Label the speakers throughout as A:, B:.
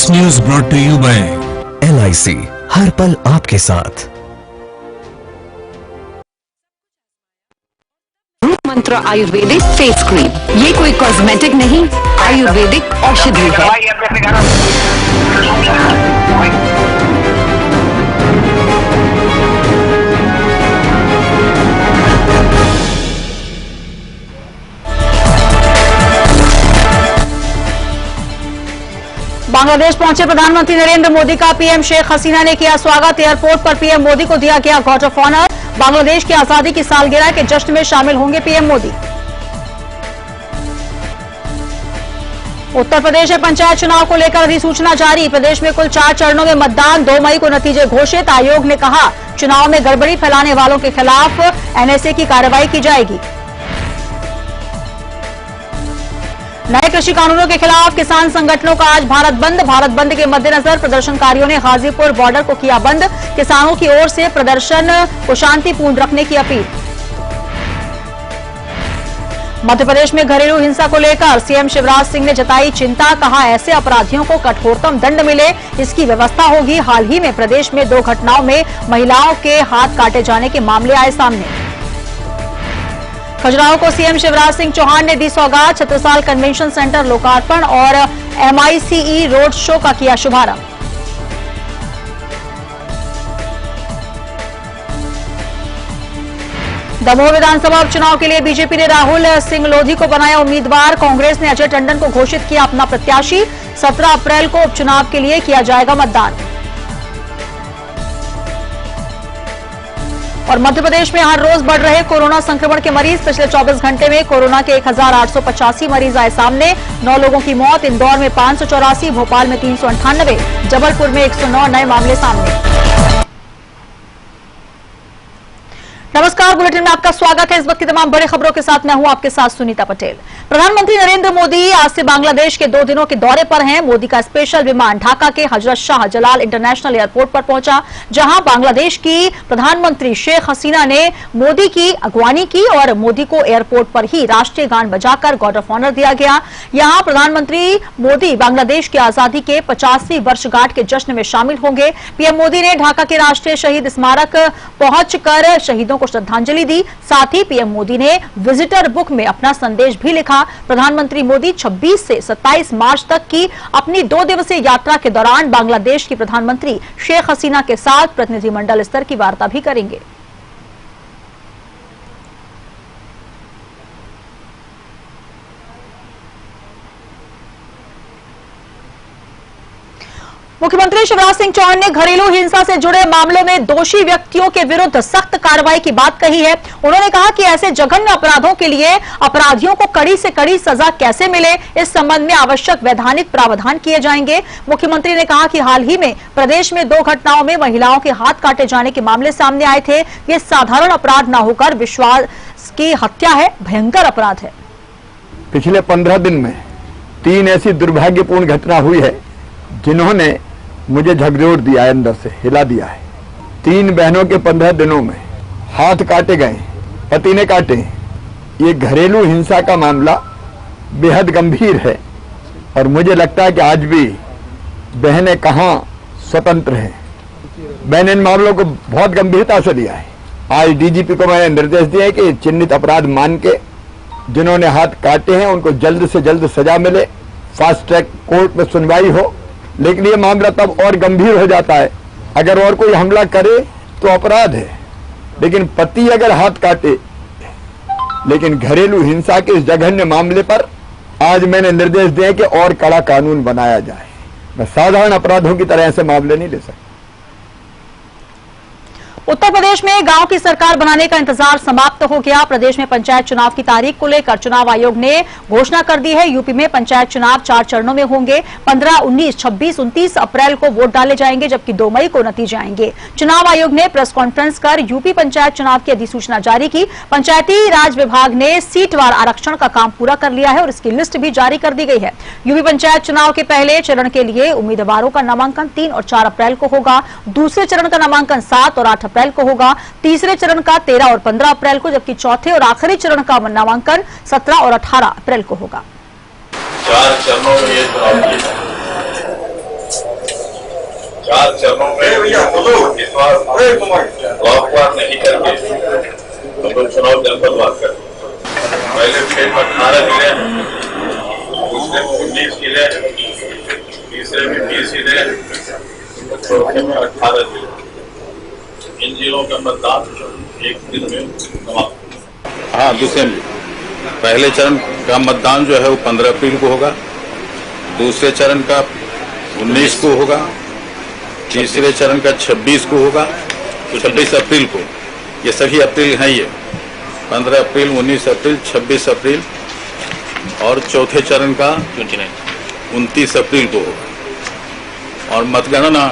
A: This news brought to you by
B: LIC, हर पल आपके साथ।
C: मंत्र आयुर्वेदिक फेस क्रीम, ये कोई कॉस्मेटिक नहीं, आयुर्वेदिक औषधि है।
D: बांग्लादेश पहुंचे प्रधानमंत्री नरेंद्र मोदी का पीएम शेख हसीना ने किया स्वागत। एयरपोर्ट पर पीएम मोदी को दिया गया गार्ड ऑफ ऑनर। बांग्लादेश की आजादी की सालगिरह के जश्न में शामिल होंगे पीएम मोदी। उत्तर प्रदेश में पंचायत चुनाव को लेकर अधिसूचना जारी। प्रदेश में कुल 4 चरणों में मतदान, 2 मई को नतीजे घोषित। आयोग ने कहा चुनाव में गड़बड़ी फैलाने वालों के खिलाफ NSA की कार्रवाई की जाएगी। नए कृषि कानूनों के खिलाफ किसान संगठनों का आज भारत बंद। भारत बंद के मद्देनजर प्रदर्शनकारियों ने गाजीपुर बॉर्डर को किया बंद। किसानों की ओर से प्रदर्शन को शांतिपूर्ण रखने की अपील। मध्य प्रदेश में घरेलू हिंसा को लेकर सीएम शिवराज सिंह ने जताई चिंता। कहा ऐसे अपराधियों को कठोरतम दंड मिले, इसकी व्यवस्था होगी। हाल ही में प्रदेश में 2 घटनाओं में महिलाओं के हाथ काटे जाने के मामले आए सामने। खजुराहो को सीएम शिवराज सिंह चौहान ने दी सौगात। छत्रसाल कन्वेंशन सेंटर लोकार्पण और MICE रोड शो का किया शुभारंभ। दमोह विधानसभा उपचुनाव के लिए बीजेपी ने राहुल सिंह लोधी को बनाया उम्मीदवार। कांग्रेस ने अजय टंडन को घोषित किया अपना प्रत्याशी। 17 अप्रैल को उपचुनाव के लिए किया जाएगा मतदान। और मध्य प्रदेश में हर रोज बढ़ रहे कोरोना संक्रमण के मरीज। पिछले 24 घंटे में कोरोना के 1885 मरीज आए सामने। 9 लोगों की मौत। इंदौर में 584, भोपाल में 398, जबलपुर में 109 नए मामले सामने। नमस्कार, बुलेटिन में आपका स्वागत है। इस वक्त की तमाम बड़ी खबरों के साथ मैं हूं आपके साथ सुनीता पटेल। प्रधानमंत्री नरेंद्र मोदी आज से बांग्लादेश के 2 दिनों के दौरे पर हैं। मोदी का स्पेशल विमान ढाका के हजरत शाह जलाल इंटरनेशनल एयरपोर्ट पर पहुंचा, जहां बांग्लादेश की प्रधानमंत्री शेख हसीना ने मोदी की अगवानी की और मोदी को एयरपोर्ट पर ही राष्ट्रीय गान बजाकर गार्ड ऑफ ऑनर दिया गया। यहां प्रधानमंत्री मोदी बांग्लादेश की आजादी के 50वीं वर्षगांठ के जश्न में शामिल होंगे। पीएम मोदी ने ढाका के राष्ट्रीय शहीद स्मारक पहुंचकर शहीदों को श्रद्धांजलि दी। साथ ही पीएम मोदी ने विजिटर बुक में अपना संदेश भी लिखा। प्रधानमंत्री मोदी 26 से 27 मार्च तक की अपनी 2 दिवसीय यात्रा के दौरान बांग्लादेश की प्रधानमंत्री शेख हसीना के साथ प्रतिनिधिमंडल स्तर की वार्ता भी करेंगे। मुख्यमंत्री शिवराज सिंह चौहान ने घरेलू हिंसा से जुड़े मामले में दोषी व्यक्तियों के विरुद्ध सख्त कार्रवाई की बात कही है। उन्होंने कहा कि ऐसे जघन्य अपराधों के लिए अपराधियों को कड़ी से कड़ी सजा कैसे मिले, इस संबंध में आवश्यक वैधानिक प्रावधान किए जाएंगे। मुख्यमंत्री ने कहा कि हाल ही में प्रदेश में 2 घटनाओं में महिलाओं के हाथ काटे जाने के मामले सामने आए थे। ये साधारण अपराध न होकर विश्वास की हत्या है, भयंकर अपराध है।
E: पिछले 15 दिन में 3 ऐसी दुर्भाग्यपूर्ण घटना हुई है जिन्होंने मुझे झकझोर दिया है, अंदर से हिला दिया है। 3 बहनों के 15 दिनों में हाथ काटे गए, पति ने काटे। ये घरेलू हिंसा का मामला बेहद गंभीर है और मुझे लगता है कि आज भी बहनें कहाँ स्वतंत्र हैं। मैंने इन मामलों को बहुत गंभीरता से लिया है। आज DGP को मैंने निर्देश दिया है कि चिन्हित अपराध मान के जिन्होंने हाथ काटे हैं उनको जल्द से जल्द सजा मिले, फास्ट ट्रैक कोर्ट में सुनवाई हो। लेकिन ये मामला तब और गंभीर हो जाता है अगर और कोई हमला करे तो अपराध है, लेकिन पति अगर हाथ काटे। लेकिन घरेलू हिंसा के इस जघन्य मामले पर आज मैंने निर्देश दिए कि और कड़ा कानून बनाया जाए। मैं साधारण अपराधों की तरह ऐसे मामले नहीं ले सकता।
D: उत्तर प्रदेश में गांव की सरकार बनाने का इंतजार समाप्त हो गया। प्रदेश में पंचायत चुनाव की तारीख को लेकर चुनाव आयोग ने घोषणा कर दी है। यूपी में पंचायत चुनाव 4 चरणों में होंगे। 15, 19, 26, 29 अप्रैल को वोट डाले जाएंगे, जबकि 2 मई को नतीजे आएंगे। चुनाव आयोग ने प्रेस कॉन्फ्रेंस कर यूपी पंचायत चुनाव की अधिसूचना जारी की। पंचायती राज विभाग ने सीटवार आरक्षण का काम पूरा कर लिया है और इसकी लिस्ट भी जारी कर दी गई है। यूपी पंचायत चुनाव के पहले चरण के लिए उम्मीदवारों का नामांकन 3 और 4 अप्रैल को होगा। दूसरे चरण का नामांकन 7 और 8 अप्रैल को होगा। तीसरे चरण का 13 और 15 अप्रैल को, जबकि चौथे और आखिरी चरण का नामांकन 17 और 18 अप्रैल को होगा।
F: 4 चरणों में ये चुनाव किए
A: 4 चरणों में इस बार ब्लॉकवार नहीं करके हम लोग चुनाव जनपदवार करते। पहले फेज में 18 जिले हैं, दूसरे में 19 जिले हैं, तीसरे में 20 जिले हैं, चौथे में 18 जिले। इन जिलों का मतदान एक दिन में समाप्त। हाँ, दूसरे में पहले चरण का मतदान जो है वो 15 अप्रैल को होगा, दूसरे चरण का 19 को होगा, तीसरे चरण का 26 को होगा, 26 अप्रैल को। ये सभी अप्रैल हैं, ये 15 अप्रैल, 19 अप्रैल, 26 अप्रैल और चौथे चरण का 29 अप्रैल को होगा। और मतगणना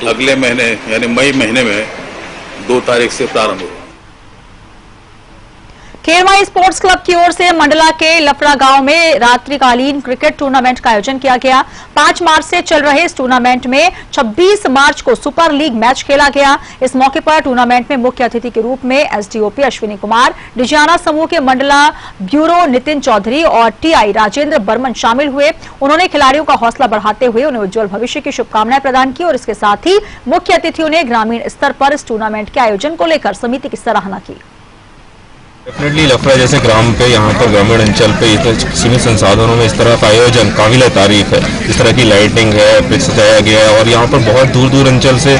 A: अगले महीने यानी मई महीने में 2 तारीख से प्रारंभ होगा।
D: खेरमाई स्पोर्ट्स क्लब की ओर से मंडला के लफड़ा गांव में रात्रिकालीन क्रिकेट टूर्नामेंट का आयोजन किया गया। 5 मार्च से चल रहे इस टूर्नामेंट में 26 मार्च को सुपर लीग मैच खेला गया। इस मौके पर टूर्नामेंट में मुख्य अतिथि के रूप में एसडीओपी अश्विनी कुमार, डिजियाना समूह के मंडला ब्यूरो नितिन चौधरी और टीआई राजेंद्र बर्मन शामिल हुए। उन्होंने खिलाड़ियों का हौसला बढ़ाते हुए उन्हें उज्जवल भविष्य की शुभकामनाएं प्रदान की और इसके साथ ही मुख्य अतिथियों ने ग्रामीण स्तर पर इस टूर्नामेंट के आयोजन को लेकर समिति की सराहना की।
F: डेफिनेटली लफड़ा जैसे ग्राम पे, यहाँ पर ग्रामीण अंचल पे सीमित संसाधनों में इस तरह का आयोजन काबिल तारीफ है। इस तरह की लाइटिंग है, पिच सजाया गया है और यहाँ पर बहुत दूर दूर अंचल से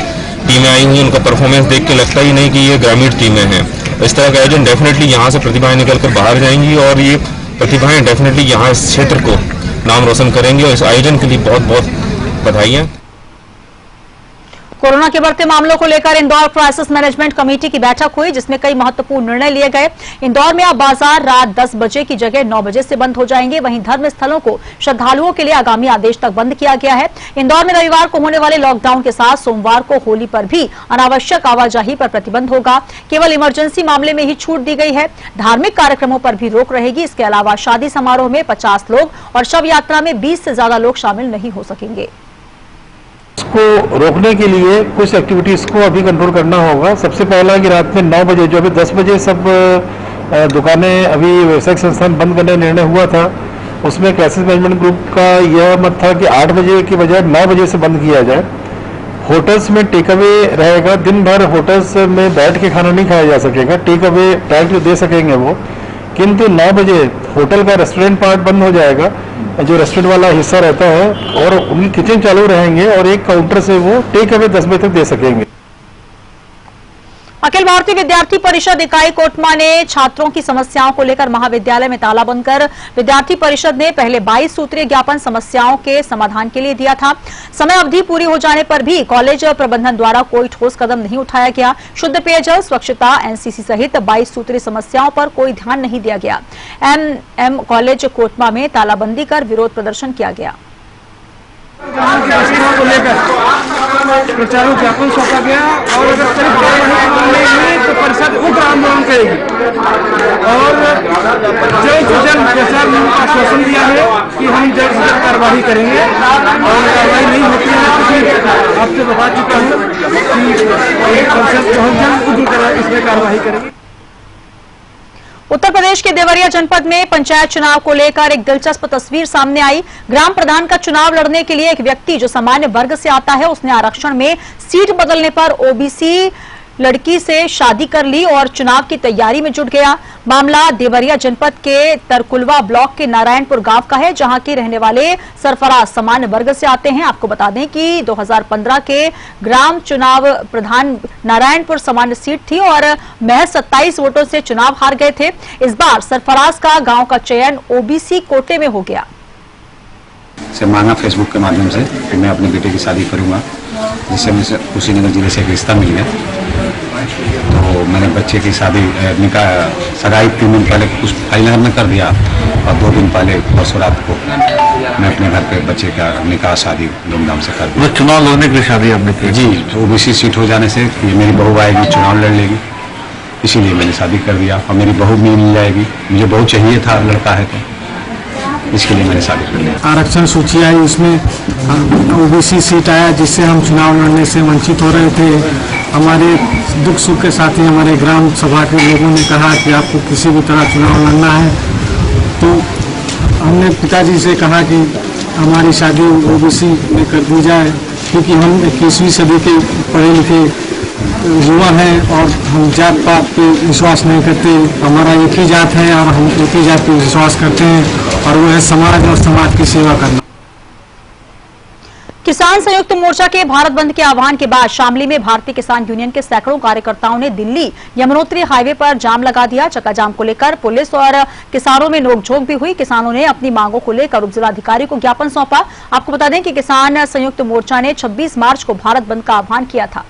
F: टीमें आई हुई। उनका परफॉर्मेंस देख के लगता ही नहीं कि ये ग्रामीण टीमें हैं। इस तरह का आयोजन डेफिनेटली यहाँ से प्रतिभाएं निकल कर बाहर जाएंगी और ये प्रतिभाएं डेफिनेटली यहाँ इस क्षेत्र को नाम रोशन करेंगे और इस आयोजन के लिए बहुत बहुत बधाइयाँ।
D: कोरोना के बढ़ते मामलों को लेकर इंदौर क्राइसिस मैनेजमेंट कमेटी की बैठक हुई, जिसमें कई महत्वपूर्ण निर्णय लिए गए। इंदौर में अब बाजार रात 10 बजे की जगह 9 बजे से बंद हो जाएंगे। वहीं धर्म स्थलों को श्रद्धालुओं के लिए आगामी आदेश तक बंद किया गया है। इंदौर में रविवार को होने वाले लॉकडाउन के साथ सोमवार को होली पर भी अनावश्यक आवाजाही पर प्रतिबंध होगा। केवल इमरजेंसी मामले में ही छूट दी गई है। धार्मिक कार्यक्रमों पर भी रोक रहेगी। इसके अलावा शादी समारोह में 50 लोग और शव यात्रा में 20 से ज्यादा लोग शामिल नहीं हो सकेंगे।
G: इसको रोकने के लिए कुछ एक्टिविटीज को अभी कंट्रोल करना होगा। सबसे पहला कि रात में 9 बजे, जो अभी 10 बजे सब दुकानें अभी व्यवसायिक संस्थान बंद करने का निर्णय हुआ था, उसमें क्राइसिस मैनेजमेंट ग्रुप का यह मत था कि 8 बजे की बजाय 9 बजे से बंद किया जाए। होटल्स में टेक अवे रहेगा। दिन भर होटल्स में बैठ के खाना नहीं खाया जा सकेगा। टेक अवे डायरेक्ट दे सकेंगे वो, किंतु 9 बजे होटल का रेस्टोरेंट पार्ट बंद हो जाएगा, जो रेस्टोरेंट वाला हिस्सा रहता है, और उनकी किचन चालू रहेंगे और एक काउंटर से वो टेक अवे 10 बजे तक दे सकेंगे।
D: अखिल भारतीय विद्यार्थी परिषद इकाई कोटमा ने छात्रों की समस्याओं को लेकर महाविद्यालय में ताला बंद कर विद्यार्थी परिषद ने पहले 22 सूत्रीय ज्ञापन समस्याओं के समाधान के लिए दिया था। समय अवधि पूरी हो जाने पर भी कॉलेज प्रबंधन द्वारा कोई ठोस कदम नहीं उठाया गया। शुद्ध पेयजल, स्वच्छता, एनसीसी सहित 22 सूत्रीय समस्याओं पर कोई ध्यान नहीं दिया गया। एमएम कॉलेज कोटमा में तालाबंदी कर विरोध प्रदर्शन किया गया।
H: को लेकर प्रचारों ज्ञापन सौंपा गया और अगर तो परिषद उग्र आंदोलन करेगी और जल्द से जल्द जैसा आश्वासन दिया है कि हम जल्द से जल्द कार्रवाई करेंगे और कार्रवाई नहीं होती है आपसे बता चुका हूँ कि परिषद बहुत जल्द उग्र इसमें कार्रवाई करेगी।
D: उत्तर प्रदेश के देवरिया जनपद में पंचायत चुनाव को लेकर एक दिलचस्प तस्वीर सामने आई। ग्राम प्रधान का चुनाव लड़ने के लिए एक व्यक्ति जो सामान्य वर्ग से आता है, उसने आरक्षण में सीट बदलने पर ओबीसी लड़की से शादी कर ली और चुनाव की तैयारी में जुट गया। मामला देवरिया जनपद के तरकुलवा ब्लॉक के नारायणपुर गांव का है, जहां के रहने वाले सरफराज सामान्य वर्ग से आते हैं। आपको बता दें कि 2015 के ग्राम चुनाव प्रधान नारायणपुर सामान्य सीट थी और महज 27 वोटों से चुनाव हार गए थे। इस बार सरफराज का गांव का चयन ओबीसी कोटे में हो गया।
I: से मांगा फेसबुक के माध्यम से कि मैं अपने बेटे की शादी करूंगा, जिससे मुझे कुशीनगर जिले से एक रिश्ता मिल गया। तो मैंने बच्चे की शादी निकाह सगाई 3 दिन पहले कुछ फाइनल में कर दिया और 2 दिन पहले परसों रात को मैं अपने घर पे बच्चे का निकाह शादी धूमधाम से कर दिया।
G: चुनाव लड़ने की शादी आपने की?
I: जी, तो ओबीसी सीट हो जाने से ये मेरी बहू आएगी, चुनाव लड़ लेगी, इसीलिए मैंने शादी कर दिया और मेरी बहू भी मिल जाएगी। मुझे बहू चाहिए था, लड़का है तो इसके लिए मैंने शादी कर लिया।
H: आरक्षण सूची आई, उसमें ओबीसी सीट आया, जिससे हम चुनाव लड़ने से वंचित हो रहे थे। हमारे दुख सुख के साथ ही हमारे ग्राम सभा के लोगों ने कहा कि आपको किसी भी तरह चुनाव लड़ना है, तो हमने पिताजी से कहा कि हमारी शादी ओबीसी में कर दी जाए,
G: क्योंकि हम 21वीं सदी के पढ़े लिखे युवा हैं और हम जात पात पे विश्वास नहीं करते। हमारा एक ही जात है और हम एक ही जात पे विश्वास करते हैं और वो है समाज और समाज की सेवा करना।
D: किसान संयुक्त मोर्चा के भारत बंद के आह्वान के बाद शामली में भारतीय किसान यूनियन के सैकड़ों कार्यकर्ताओं ने दिल्ली यमुनोत्री हाईवे पर जाम लगा दिया। चक्का जाम को लेकर पुलिस और किसानों में नोकझोंक भी हुई। किसानों ने अपनी मांगों को लेकर उप जिलाधिकारी को ज्ञापन सौंपा। आपको बता दें कि किसान संयुक्त मोर्चा ने 26 मार्च को भारत बंद का आह्वान किया था।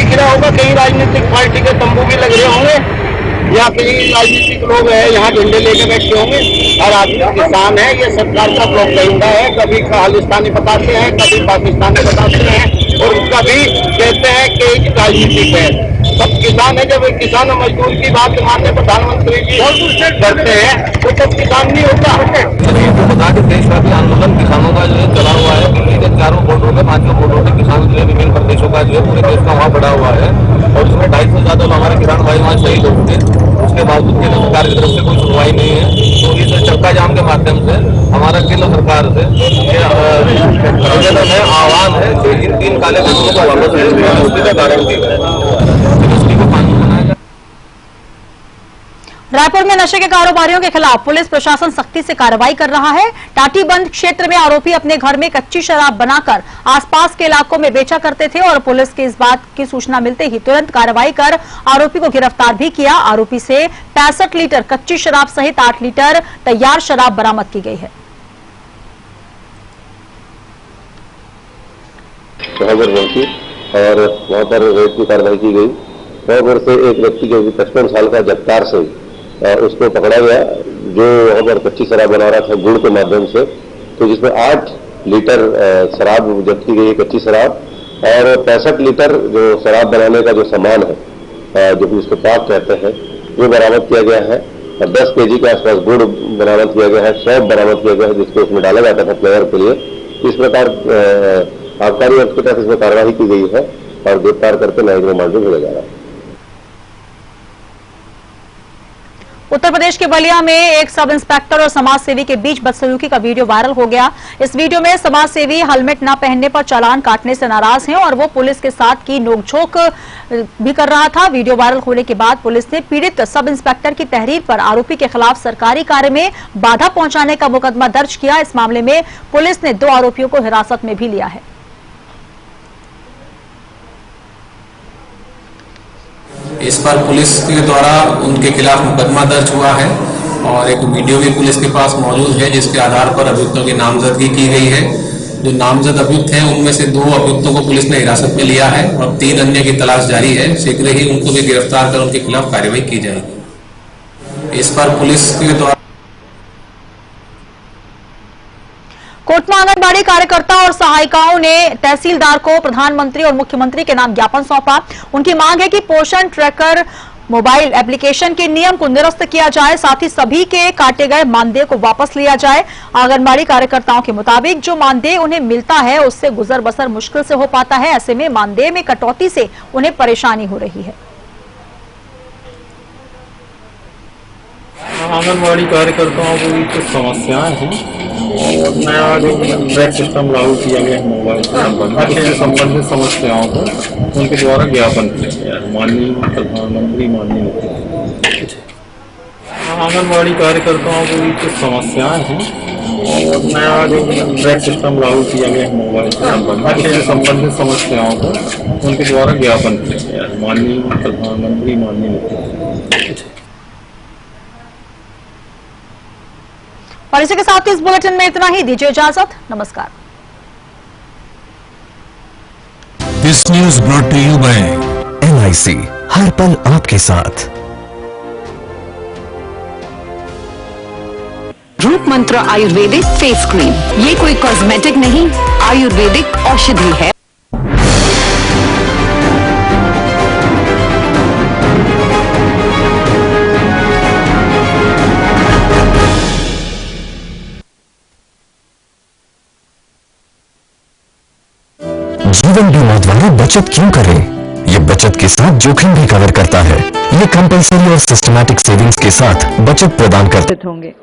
J: गिरा होगा, कई राजनीतिक पार्टी के तंबू भी लग रहे होंगे या कई राजनीतिक लोग हैं यहाँ झंडे लेके बैठे होंगे और आदमी किसान है। ये सरकार का प्रोपेगेंडा है, कभी खालिस्तानी बताते हैं, कभी पाकिस्तानी बताते हैं और कभी कहते हैं कि राजनीतिक है। सब किसान है। जब किसान और मजदूर की बात मानने प्रधानमंत्री जी करते हैं तो सब किसान नहीं होता।
F: बता के देशव्यापी आंदोलन किसानों का जो है चला हुआ है। दिल्ली के 4 बॉर्डरों में 5 बॉर्डरों में किसान जो है विभिन्न प्रदेशों का जो है पूरे देश का वहाँ बढ़ा हुआ है और उसमें 250 से ज्यादा हमारे किसान भाई वहाँ शहीद हो चुके। उसके बावजूद केंद्र सरकार की तरफ से कोई सुनवाई नहीं है। तो इस चक्का जाम के माध्यम से हमारा केंद्र सरकार से निवेदन है, आह्वान है कि इन 3 काले कानूनों को वापस कारण दी जाए।
D: रायपुर में नशे के कारोबारियों के खिलाफ पुलिस प्रशासन सख्ती से कार्रवाई कर रहा है। टाटीबंद क्षेत्र में आरोपी अपने घर में कच्ची शराब बनाकर आसपास के इलाकों में बेचा करते थे और पुलिस की इस बात की सूचना मिलते ही तुरंत कार्रवाई कर आरोपी को गिरफ्तार भी किया। आरोपी से 65 लीटर कच्ची शराब सहित 8 लीटर तैयार शराब बरामद की गई है।
K: और वहां पर रेड की कार्रवाई की गई। वहां से एक व्यक्ति जो 55 साल का जगतार से उसको पकड़ा गया जो वहां पर कच्ची शराब बना रहा था गुड़ के माध्यम से। तो जिसमें 8 लीटर शराब जब्त की गई है, कच्ची शराब, और 65 लीटर जो शराब बनाने का जो सामान है जो उसको पाक कहते हैं वो बरामद किया गया है। और 10 केजी के आसपास गुड़ बरामद किया गया है, सौंफ बरामद किया गया है जिसको उसमें डाला जाता था फ्लेवर के लिए। इस प्रकार आबकारी अर्थ के तहत इसमें कार्रवाई की गई है और गिरफ्तार करके न्यायिक रिमांड में भेजा जा रहा है।
D: उत्तर प्रदेश के बलिया में एक सब इंस्पेक्टर और समाजसेवी के बीच बदसलूकी का वीडियो वायरल हो गया। इस वीडियो में समाजसेवी हेलमेट न पहनने पर चालान काटने से नाराज हैं और वो पुलिस के साथ की नोकझोंक भी कर रहा था। वीडियो वायरल होने के बाद पुलिस ने पीड़ित सब इंस्पेक्टर की तहरीर पर आरोपी के खिलाफ सरकारी कार्य में बाधा पहुंचाने का मुकदमा दर्ज किया। इस मामले में पुलिस ने 2 आरोपियों को हिरासत में भी लिया है।
L: इस पर पुलिस के द्वारा उनके खिलाफ मुकदमा दर्ज हुआ है और एक वीडियो भी पुलिस के पास मौजूद है जिसके आधार पर अभियुक्तों की नामजदगी की गई है। जो नामजद अभियुक्त हैं उनमें से 2 अभियुक्तों को पुलिस ने हिरासत में लिया है और 3 अन्य की तलाश जारी है। शीघ्र ही उनको भी गिरफ्तार कर उनके खिलाफ कार्रवाई की जाएगी। इस पर पुलिस के द्वारा
D: कोटमा आंगनबाड़ी कार्यकर्ता और सहायिकाओं ने तहसीलदार को प्रधानमंत्री और मुख्यमंत्री के नाम ज्ञापन सौंपा। उनकी मांग है कि पोषण ट्रैकर मोबाइल एप्लीकेशन के नियम को निरस्त किया जाए, साथ ही सभी के काटे गए मानदेय को वापस लिया जाए। आंगनबाड़ी कार्यकर्ताओं के मुताबिक जो मानदेय उन्हें मिलता है उससे गुजर बसर मुश्किल से हो पाता है। ऐसे में मानदेय में कटौती से उन्हें परेशानी हो रही है।
M: आंगनबाड़ी कार्यकर्ताओं को भी कुछ समस्याएं हैं और नया जो ट्रैक सिस्टम लागू किया गया है मोबाइल से संबंधित समस्याओं को उनके द्वारा ज्ञापन किया गया है माननीय प्रधानमंत्री माननीय मुख्यमंत्री। आंगनबाड़ी कार्यकर्ताओं को भी कुछ समस्याएं हैं और नया जो ट्रैक सिस्टम लागू किया गया है मोबाइल से संबंधित समस्याओं को उनके द्वारा ज्ञापन किया गया है माननीय प्रधानमंत्री माननीय मुख्यमंत्री।
D: और इसी के साथ इस बुलेटिन में इतना ही। दीजिए इजाजत। नमस्कार।
B: This news brought to you by LIC, हर पल आपके साथ।
C: रूप मंत्र आयुर्वेदिक फेस क्रीम, ये कोई कॉस्मेटिक नहीं, आयुर्वेदिक औषधि है।
B: जीवन बीमा द्वारा बचत क्यों करें? ये बचत के साथ जोखिम भी कवर करता है। ये कंपल्सरी और सिस्टमैटिक सेविंग्स के साथ बचत प्रदान करते होंगे।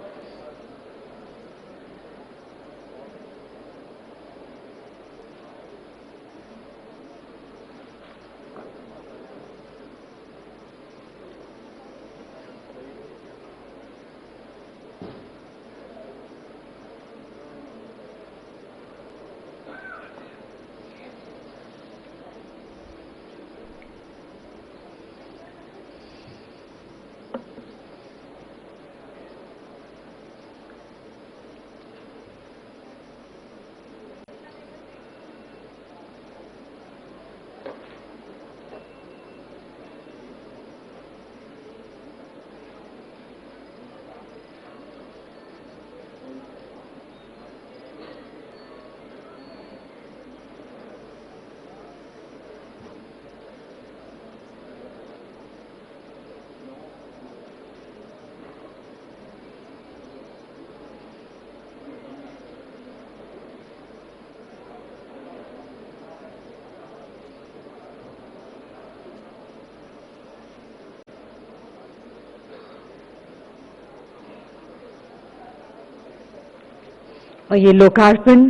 N: और ये लोकार्पण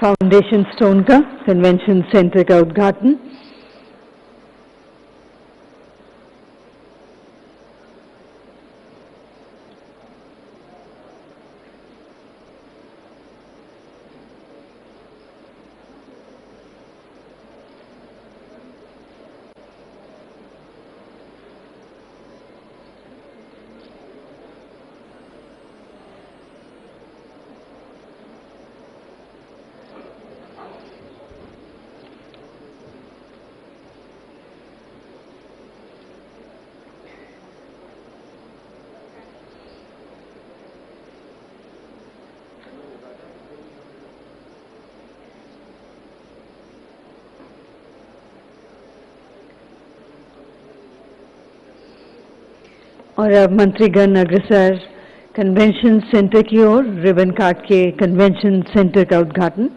N: फाउंडेशन स्टोन का, कन्वेंशन सेंटर का उद्घाटन। और अब मंत्रीगण अग्रसर कन्वेंशन सेंटर की ओर, रिबन काट के कन्वेंशन सेंटर का उद्घाटन।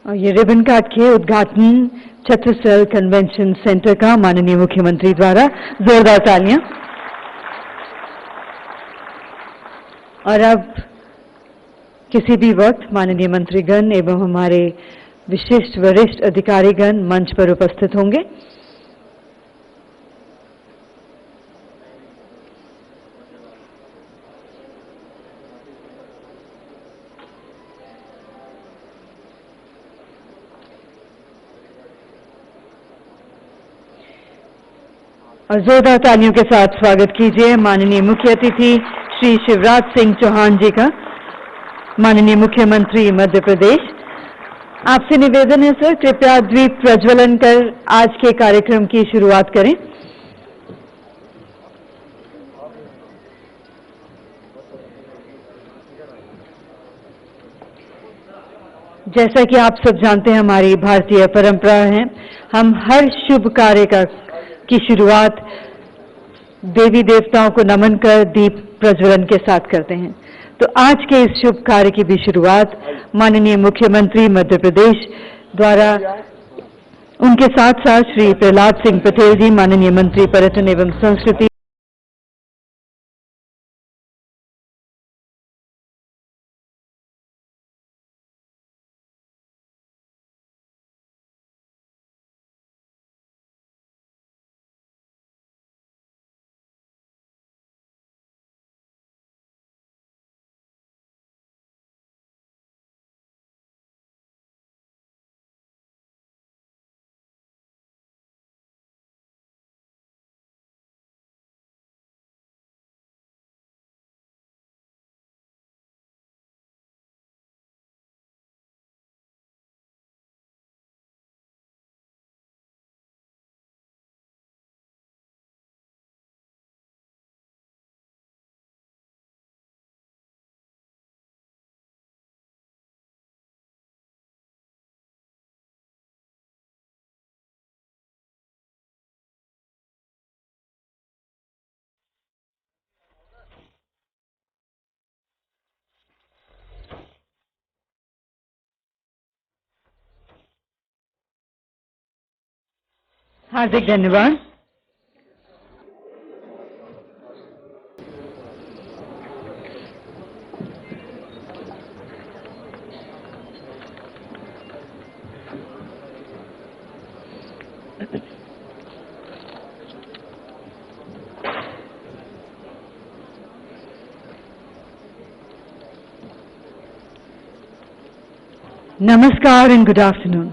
N: और ये रिबन काट के उद्घाटन छत्रसल कन्वेंशन सेंटर का माननीय मुख्यमंत्री द्वारा, जोरदार तालियां। और अब किसी भी वक्त माननीय मंत्रीगण एवं हमारे विशिष्ट वरिष्ठ अधिकारीगण मंच पर उपस्थित होंगे। और जोरदार तालियों के साथ स्वागत कीजिए माननीय मुख्य अतिथि श्री शिवराज सिंह चौहान जी का, माननीय मुख्यमंत्री मध्य प्रदेश। आपसे निवेदन है सर, कृपया दीप प्रज्वलन कर आज के कार्यक्रम की शुरुआत करें। जैसा कि आप सब जानते हैं, हमारी भारतीय परंपरा है, हम हर शुभ कार्य की शुरुआत देवी देवताओं को नमन कर दीप प्रज्वलन के साथ करते हैं। तो आज के इस शुभ कार्य की भी शुरुआत माननीय मुख्यमंत्री मध्य प्रदेश द्वारा, उनके साथ साथ श्री प्रहलाद सिंह पटेल जी, माननीय मंत्री पर्यटन एवं संस्कृति, हार्दिक धन्यवाद। Namaskar and good afternoon.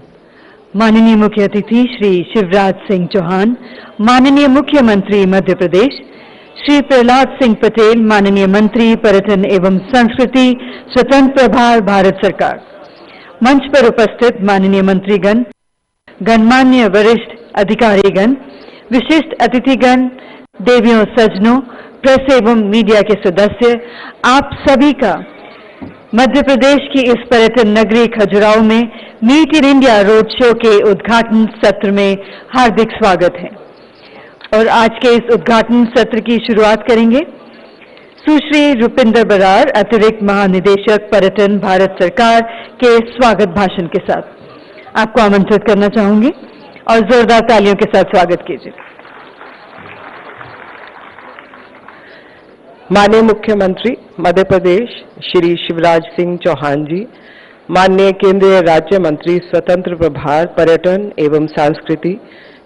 N: माननीय मुख्य अतिथि श्री शिवराज सिंह चौहान, माननीय मुख्यमंत्री मध्य प्रदेश, श्री प्रहलाद सिंह पटेल, माननीय मंत्री पर्यटन एवं संस्कृति, स्वतंत्र प्रभार भारत सरकार, मंच पर उपस्थित माननीय मंत्रीगण, गणमान्य वरिष्ठ अधिकारीगण, विशिष्ट अतिथिगण, देवियों सज्जनों, प्रेस एवं मीडिया के सदस्य, आप सभी का मध्य प्रदेश की इस पर्यटन नगरी खजुराहो में meet in India road show के उद्घाटन सत्र में हार्दिक स्वागत है। और आज के इस उद्घाटन सत्र की शुरुआत करेंगे सुश्री रुपिंदर बरार, अतिरिक्त महानिदेशक पर्यटन भारत सरकार के स्वागत भाषण के साथ। आपको आमंत्रित करना चाहूंगी और जोरदार तालियों के साथ स्वागत कीजिए।
O: माननीय मुख्यमंत्री मध्य प्रदेश श्री शिवराज सिंह चौहान जी, माननीय केंद्रीय राज्य मंत्री स्वतंत्र प्रभार पर्यटन एवं संस्कृति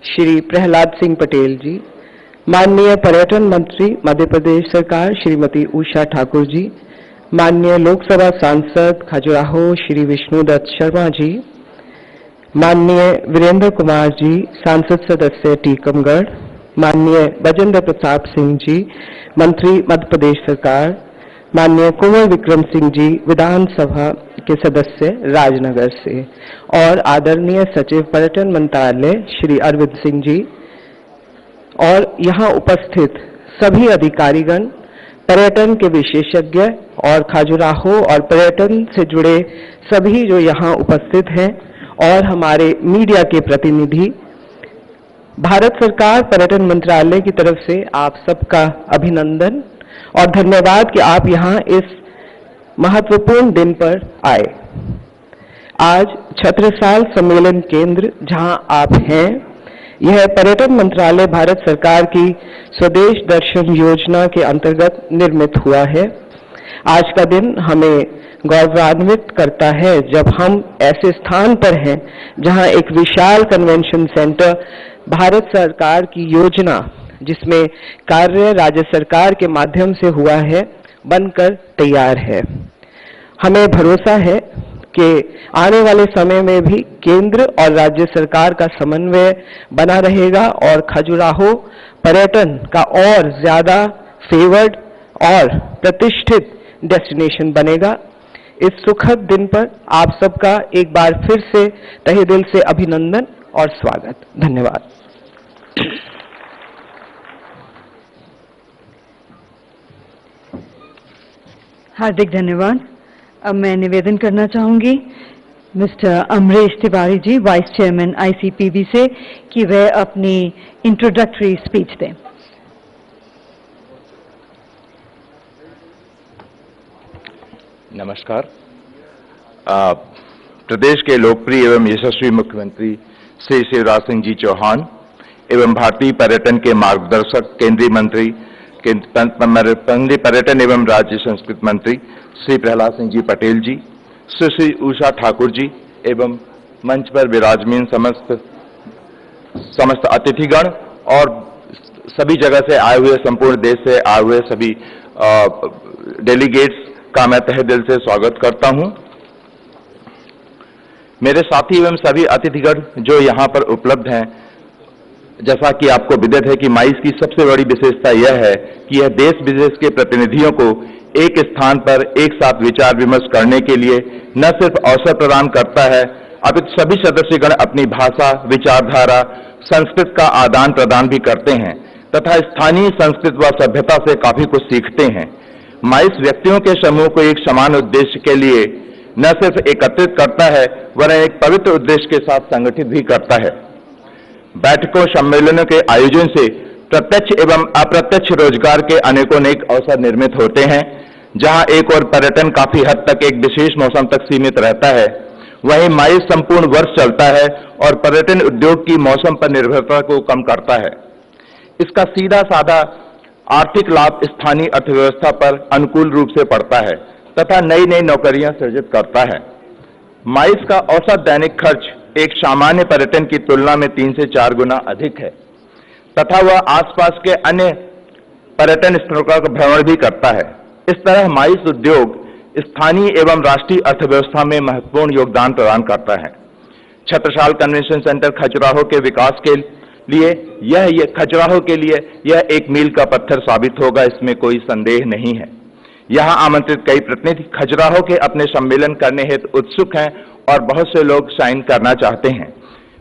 O: श्री प्रहलाद सिंह पटेल जी, माननीय पर्यटन मंत्री मध्य प्रदेश सरकार श्रीमती उषा ठाकुर जी, माननीय लोकसभा सांसद खजुराहो श्री विष्णुदत्त शर्मा जी, माननीय वीरेंद्र कुमार जी सांसद सदस्य टीकमगढ़, माननीय बजेंद्र प्रताप सिंह जी मंत्री मध्य प्रदेश सरकार, माननीय कुंवर विक्रम सिंह जी विधानसभा के सदस्य राजनगर से, और आदरणीय सचिव पर्यटन मंत्रालय श्री अरविंद सिंह जी, और यहाँ उपस्थित सभी अधिकारीगण, पर्यटन के विशेषज्ञ और खजुराहो और पर्यटन से जुड़े सभी जो यहाँ उपस्थित हैं, और हमारे मीडिया के प्रतिनिधि, भारत सरकार पर्यटन मंत्रालय की तरफ से आप सबका अभिनंदन और धन्यवाद कि आप यहाँ इस महत्वपूर्ण दिन पर आए। आज छत्रसाल सम्मेलन केंद्र जहाँ आप हैं, यह पर्यटन मंत्रालय भारत सरकार की स्वदेश दर्शन योजना के अंतर्गत निर्मित हुआ है। आज का दिन हमें गौरवान्वित करता है जब हम ऐसे स्थान पर हैं जहां एक विशाल कन्वेंशन सेंटर भारत सरकार की योजना, जिसमें कार्य राज्य सरकार के माध्यम से हुआ है, बनकर तैयार है। हमें भरोसा है कि आने वाले समय में भी केंद्र और राज्य सरकार का समन्वय बना रहेगा और खजुराहो पर्यटन का और ज्यादा फेवर्ड और प्रतिष्ठित डेस्टिनेशन बनेगा। इस सुखद दिन पर आप सबका एक बार फिर से तहे दिल से अभिनंदन और स्वागत। धन्यवाद।
N: हार्दिक धन्यवाद। अब मैं निवेदन करना चाहूंगी mister Amrish Tiwari ji, vice chairman आईसीपीबी से, कि वह अपनी इंट्रोडक्टरी स्पीच दें।
P: नमस्कार। प्रदेश के लोकप्रिय एवं यशस्वी मुख्यमंत्री श्री शिवराज सिंह जी चौहान एवं भारतीय पर्यटन के मार्गदर्शक केंद्रीय मंत्री केंद्रीय पर्यटन एवं राज्य संस्कृति मंत्री श्री प्रहलाद सिंह जी पटेल जी, सुश्री उषा ठाकुर जी एवं मंच पर विराजमान समस्त अतिथिगण और सभी जगह से आए हुए, संपूर्ण देश से आए हुए सभी डेलीगेट्स का मैं तहे दिल से स्वागत करता हूं। मेरे साथी एवं सभी अतिथिगण जो यहाँ पर उपलब्ध हैं, जैसा कि आपको विदित है कि माइस की सबसे बड़ी विशेषता यह है कि यह देश विदेश के प्रतिनिधियों को एक स्थान पर एक साथ विचार विमर्श करने के लिए न सिर्फ अवसर प्रदान करता है, अपितु सभी सदस्यगण अपनी भाषा, विचारधारा, संस्कृति का आदान प्रदान भी करते हैं तथा स्थानीय संस्कृति व सभ्यता से काफी कुछ सीखते हैं। माइस व्यक्तियों के समूह को एक समान उद्देश्य के लिए न सिर्फ एकत्रित करता है, वरन एक पवित्र उद्देश्य के साथ संगठित भी करता है। बैठकों, सम्मेलनों के आयोजन से प्रत्यक्ष एवं अप्रत्यक्ष रोजगार के अनेकों नेक अवसर निर्मित होते हैं। जहां एक और पर्यटन काफी हद तक एक विशेष मौसम तक सीमित रहता है, वहीं माइस संपूर्ण वर्ष चलता है और पर्यटन उद्योग की मौसम पर निर्भरता को कम करता है। इसका सीधा साधा आर्थिक लाभ स्थानीय अर्थव्यवस्था पर अनुकूल रूप से पड़ता है तथा नई नई नौकरियां सृजित करता है। माइस का औसत दैनिक खर्च एक सामान्य पर्यटन की तुलना में 3 से 4 गुना अधिक है तथा वह आसपास के अन्य पर्यटन स्थलों का भ्रमण भी करता है। इस तरह माइस उद्योग स्थानीय एवं राष्ट्रीय अर्थव्यवस्था में महत्वपूर्ण योगदान प्रदान करता है। छत्रसाल कन्वेंशन सेंटर खजुराहो के विकास के लिए यह खजुराहो के लिए यह एक मील का पत्थर साबित होगा, इसमें कोई संदेह नहीं है। यहां आमंत्रित कई प्रतिनिधि खजुराहो के अपने सम्मेलन करने हेतु उत्सुक हैं और बहुत से लोग साइन करना चाहते हैं।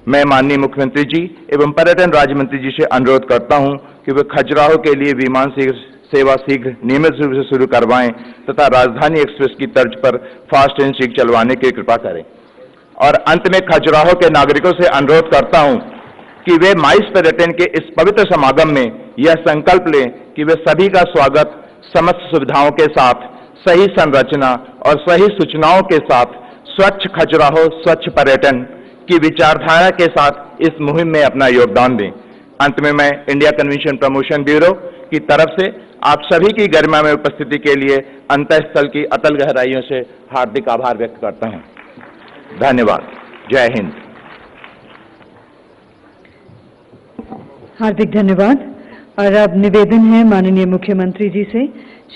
P: मैं माननीय मुख्यमंत्री जी एवं पर्यटन राज्य मंत्री जी से अनुरोध करता हूं कि वे खजुराहो के लिए विमान सेवा शीघ्र नियमित रूप से शुरू करवाएं तथा राजधानी एक्सप्रेस की तर्ज पर फास्ट एंड शीघ्र चलवाने की कृपा करें। और अंत में खजुराहो के नागरिकों से अनुरोध करता हूं कि वे माइस पर्यटन के इस पवित्र समागम में यह संकल्प लें कि वे सभी का स्वागत समस्त सुविधाओं के साथ, सही संरचना और सही सूचनाओं के साथ स्वच्छ खजुराहो स्वच्छ पर्यटन की विचारधारा के साथ इस मुहिम में अपना योगदान दें। अंत में मैं इंडिया कन्वेंशन प्रमोशन ब्यूरो की तरफ से आप सभी की गरिमा में उपस्थिति के लिए अंतःस्थल की अतल गहराइयों से हार्दिक आभार व्यक्त करता हूं। धन्यवाद। जय हिंद।
N: हार्दिक धन्यवाद। और अब निवेदन है माननीय मुख्यमंत्री जी से,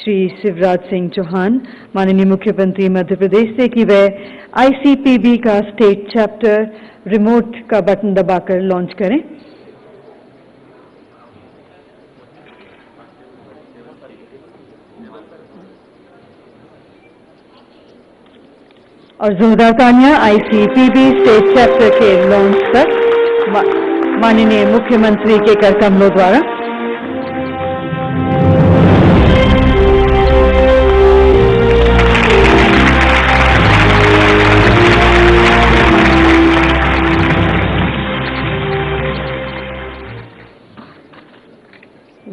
N: श्री शिवराज सिंह चौहान, माननीय मुख्यमंत्री मध्य प्रदेश से, कि वह आईसीपीबी का स्टेट चैप्टर रिमोट का बटन दबाकर लॉन्च करें। और जोरदार तालियां आईसीपीबी स्टेट चैप्टर के लॉन्च पर माननीय मुख्यमंत्री के कर कमलों द्वारा।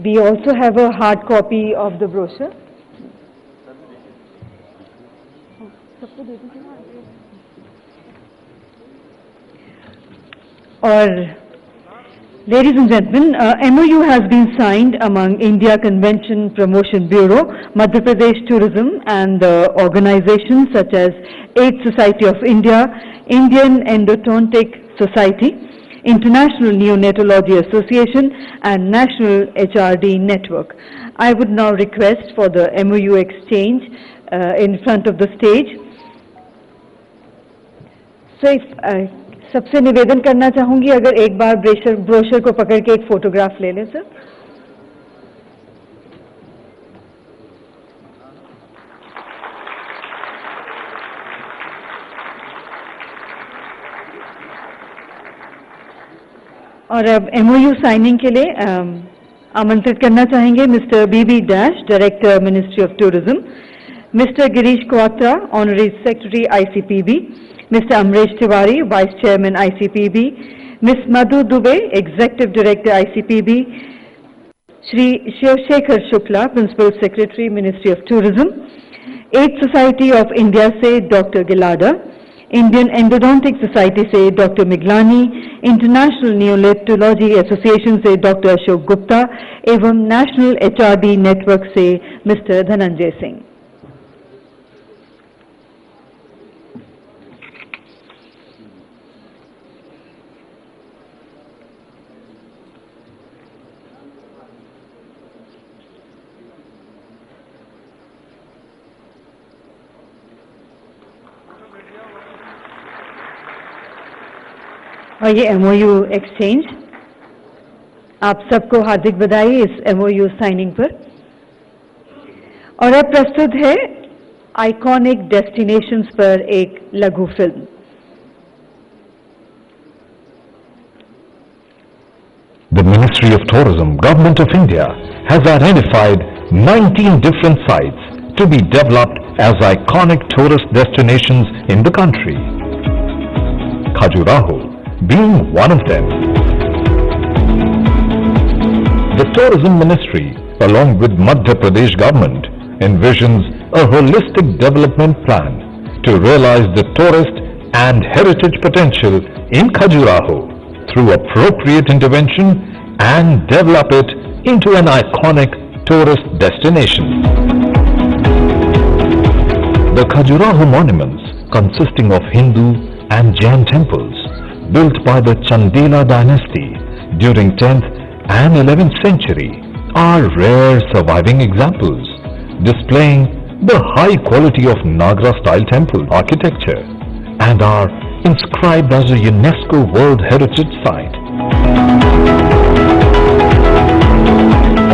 N: We also have a hard copy of the brochure. Or, ladies and gentlemen, MOU has been signed among India Convention Promotion Bureau, Madhya Pradesh Tourism and organizations such as AIDS Society of India, Indian Endodontic Society, International Neonatology Association and National HRD Network. I would now request for the MOU exchange in front of the stage. So if सबसे निवेदन करना चाहूंगी, अगर एक बार brochure को पकड़ के एक फोटोग्राफ ले लें सर। और अब एमओयू साइनिंग के लिए आमंत्रित करना चाहेंगे mister B B Dash, director ministry of tourism, mister Girish Kwatra, honorary secretary ICPB, Mr. Amresh Tiwari, Vice Chairman ICPB, Ms. Madhu Dubey, Executive Director ICPB, Shri Shivshekhar Shukla, Principal Secretary, Ministry of Tourism, AIDS Society of India से Dr. Gilada, Indian Endodontic Society से Dr. Miglani, International Neonatology Association से Dr. Ashok Gupta एवं National HRD Network से Mr. Dhananjay Singh। और ये MOU exchange, आप सबको हार्दिक बधाई इस एमओयू साइनिंग पर। और अब प्रस्तुत है आइकॉनिक डेस्टिनेशंस पर एक लघु film.
B: The Ministry of Tourism, Government of India, has identified 19 different sites to be developed as iconic tourist destinations in the country. Khajuraho being one of them. The Tourism Ministry, along with Madhya Pradesh government, envisions a holistic development plan to realize the tourist and heritage potential in Khajuraho through appropriate intervention and develop it into an iconic tourist destination. The Khajuraho monuments, consisting of Hindu and Jain temples, built by the Chandela dynasty during 10th and 11th century, are rare surviving examples displaying the high quality of Nagra style temple architecture and are inscribed as a UNESCO World Heritage Site.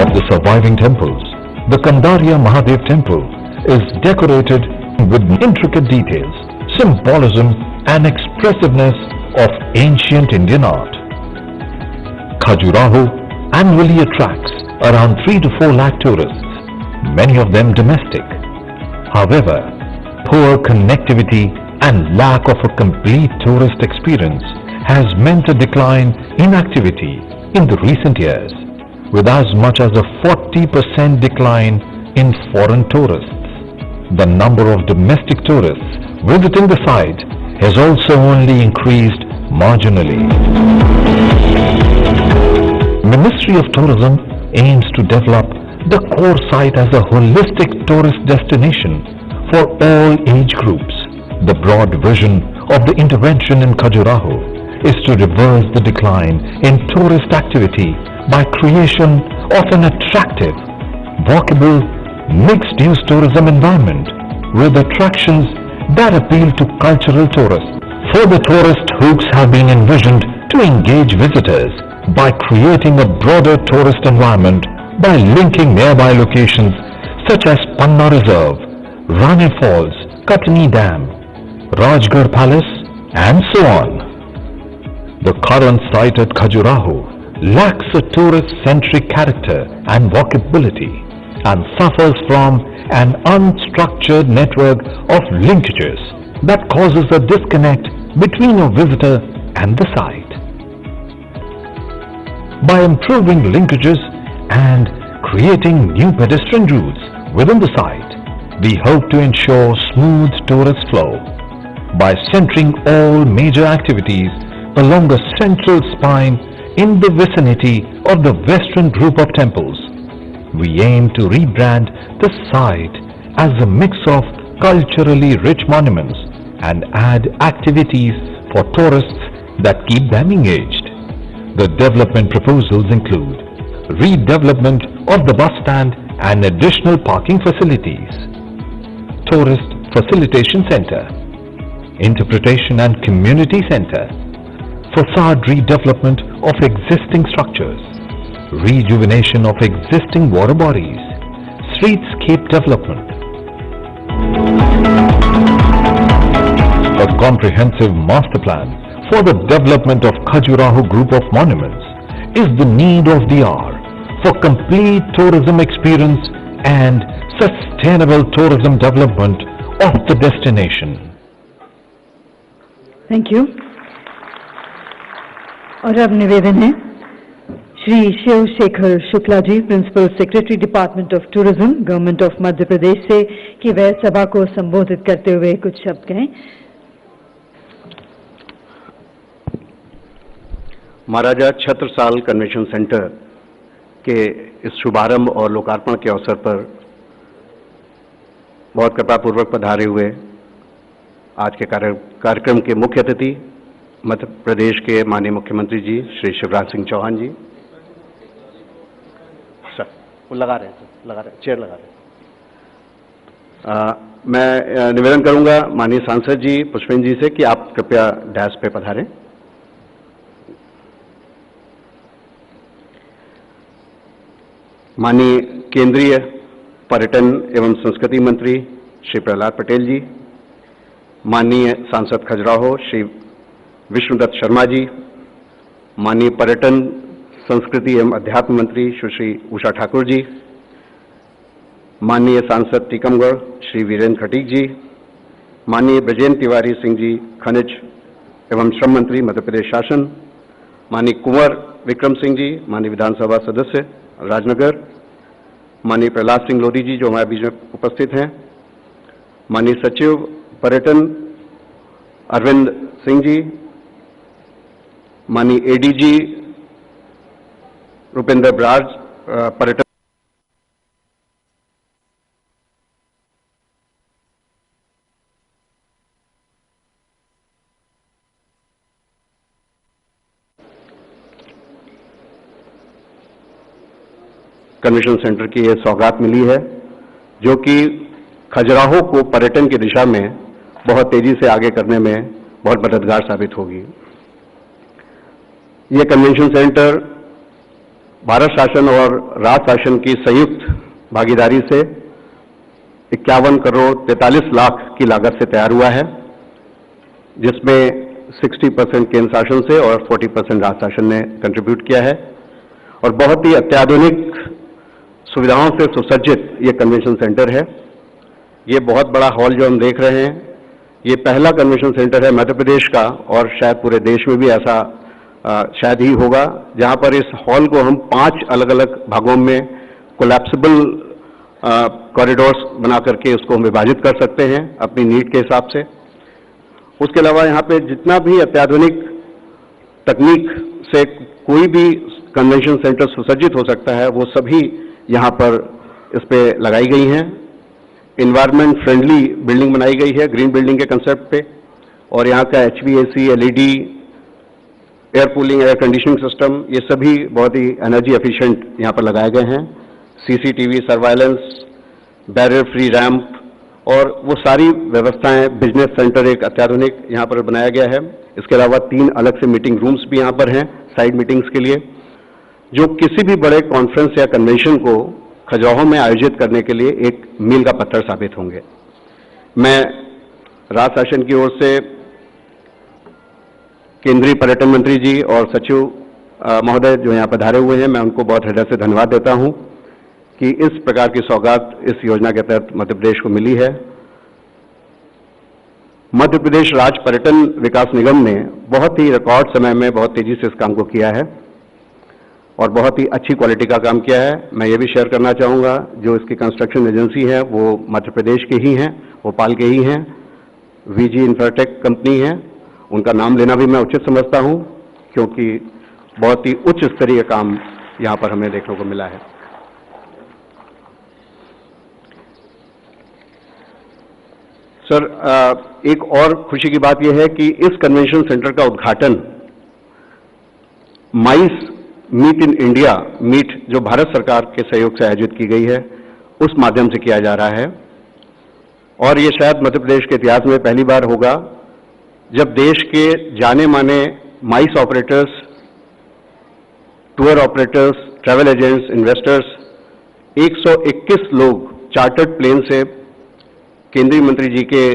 B: Of the surviving temples, the Kandaria Mahadev temple is decorated with intricate details, symbolism and expressiveness of ancient Indian art. Khajuraho annually attracts around 3 to 4 lakh tourists, many of them domestic. However, poor connectivity and lack of a complete tourist experience has meant a decline in activity in the recent years, with as much as a 40% decline in foreign tourists. The number of domestic tourists visiting the site has also only increased marginally. Ministry of Tourism aims to develop the core site as a holistic tourist destination for all age groups. The broad vision of the intervention in Khajuraho is to reverse the decline in tourist activity by creation of an attractive, walkable, mixed-use tourism environment with attractions that appeal to cultural tourists. Further tourist hooks have been envisioned to engage visitors by creating a broader tourist environment by linking nearby locations such as Panna Reserve, Rane Falls, Katni Dam, Rajgarh Palace and so on. The current site at Khajuraho lacks a tourist-centric character and walkability and suffers from an unstructured network of linkages that causes a disconnect between a visitor and the site. By improving linkages and creating new pedestrian routes within the site, we hope to ensure smooth tourist flow. By centering all major activities along a central spine in the vicinity of the western group of temples, we aim to rebrand the site as a mix of culturally rich monuments and add activities for tourists that keep them engaged. The development proposals include redevelopment of the bus stand and additional parking facilities, tourist facilitation center, interpretation and community center, facade redevelopment of existing structures, rejuvenation of existing water bodies, streetscape development. A comprehensive master plan for the development of Khajuraho group of monuments is the need of the hour for complete tourism experience and sustainable tourism development of the destination.
N: Thank you. और अब निवेदन है Shri Shiv Shekhar Shukla ji, principal secretary department of tourism, government of Madhya Pradesh से, कि वह सभा को संबोधित करते हुए कुछ शब्द कहें।
Q: महाराजा छत्रसाल कन्वेंशन सेंटर के इस शुभारंभ और लोकार्पण के अवसर पर बहुत कृपापूर्वक पधारे हुए आज के कार्यक्रम के मुख्य अतिथि मध्य प्रदेश के माननीय मुख्यमंत्री जी श्री शिवराज सिंह चौहान जी, सर वो लगा रहे हैं, चेयर लगा रहे हैं। मैं निवेदन करूंगा माननीय सांसद जी पुष्पेंद्र जी से कि आप कृपया डैश पे पधारें। माननीय केंद्रीय पर्यटन एवं संस्कृति मंत्री श्री प्रहलाद पटेल जी, माननीय सांसद खजुराहो श्री विष्णुदत्त शर्मा जी, माननीय पर्यटन संस्कृति एवं अध्यात्म मंत्री सुश्री उषा ठाकुर जी, माननीय सांसद टीकमगढ़ श्री वीरेंद्र खटीक जी, माननीय ब्रजेंद्र तिवारी सिंह जी खनिज एवं श्रम मंत्री मध्य प्रदेश शासन, माननीय कुंवर विक्रम सिंह जी, माननीय विधानसभा सदस्य राजनगर, माननीय प्रहलाद सिंह लोधी जी जो हमारे बीच में उपस्थित हैं, माननीय सचिव पर्यटन अरविंद सिंह जी, माननीय एडीजी रुपेंद्र बराज पर्यटन, कन्वेंशन सेंटर की यह सौगात मिली है जो कि खजुराहो को पर्यटन की दिशा में बहुत तेजी से आगे करने में बहुत मददगार साबित होगी। ये कन्वेंशन सेंटर भारत शासन और राज्य शासन की संयुक्त भागीदारी से 51 करोड़ 43 लाख की लागत से तैयार हुआ है, जिसमें 60% केंद्र शासन से और 40% राज्य शासन ने कंट्रीब्यूट किया है। और बहुत ही अत्याधुनिक सुविधाओं से सुसज्जित ये कन्वेंशन सेंटर है। ये बहुत बड़ा हॉल जो हम देख रहे हैं, ये पहला कन्वेंशन सेंटर है मध्य प्रदेश का, और शायद पूरे देश में भी ऐसा शायद ही होगा, जहां पर इस हॉल को हम 5 अलग अलग भागों में कोलैप्सिबल कॉरिडोर्स बना करके उसको हम विभाजित कर सकते हैं अपनी नीड के हिसाब से। उसके अलावा यहाँ पे जितना भी अत्याधुनिक तकनीक से कोई भी कन्वेंशन सेंटर सुसज्जित हो सकता है, वो सभी यहाँ पर इस पे लगाई गई हैं। इन्वायरमेंट फ्रेंडली बिल्डिंग बनाई गई है ग्रीन बिल्डिंग के कंसेप्ट पे, और यहाँ का HVAC, LED, air cooling, air conditioning system, ये सभी बहुत ही एनर्जी एफिशिएंट यहाँ पर लगाए गए हैं। CCTV, surveillance, barrier free ramp और वो सारी व्यवस्थाएं, बिजनेस सेंटर एक अत्याधुनिक यहाँ पर बनाया गया है। इसके अलावा 3 अलग से मीटिंग रूम्स भी यहाँ पर हैं साइड मीटिंग्स के लिए, जो किसी भी बड़े कॉन्फ्रेंस या कन्वेंशन को खजुराहो में आयोजित करने के लिए एक मील का पत्थर साबित होंगे। मैं राज्य शासन की ओर से केंद्रीय पर्यटन मंत्री जी और सचिव महोदय जो यहाँ पधारे हुए हैं, मैं उनको बहुत हृदय से धन्यवाद देता हूँ कि इस प्रकार की सौगात इस योजना के तहत मध्य प्रदेश को मिली है। मध्य प्रदेश राज्य पर्यटन विकास निगम ने बहुत ही रिकॉर्ड समय में बहुत तेजी से इस काम को किया है और बहुत ही अच्छी क्वालिटी का काम किया है। मैं ये भी शेयर करना चाहूँगा, जो इसकी कंस्ट्रक्शन एजेंसी है वो मध्य प्रदेश के ही हैं, भोपाल के ही हैं, VG इंफ्राटेक कंपनी है। उनका नाम लेना भी मैं उचित समझता हूँ, क्योंकि बहुत ही उच्च स्तरीय काम यहाँ पर हमें देखने को मिला है। सर, एक और खुशी की बात यह है कि इस कन्वेंशन सेंटर का उद्घाटन माइस मीट इन इंडिया मीट जो भारत सरकार के सहयोग से आयोजित की गई है, उस माध्यम से किया जा रहा है। और ये शायद मध्य प्रदेश के इतिहास में पहली बार होगा जब देश के जाने माने MICE operators, tour operators, travel agents, investors 121 लोग चार्टर्ड प्लेन से केंद्रीय मंत्री जी के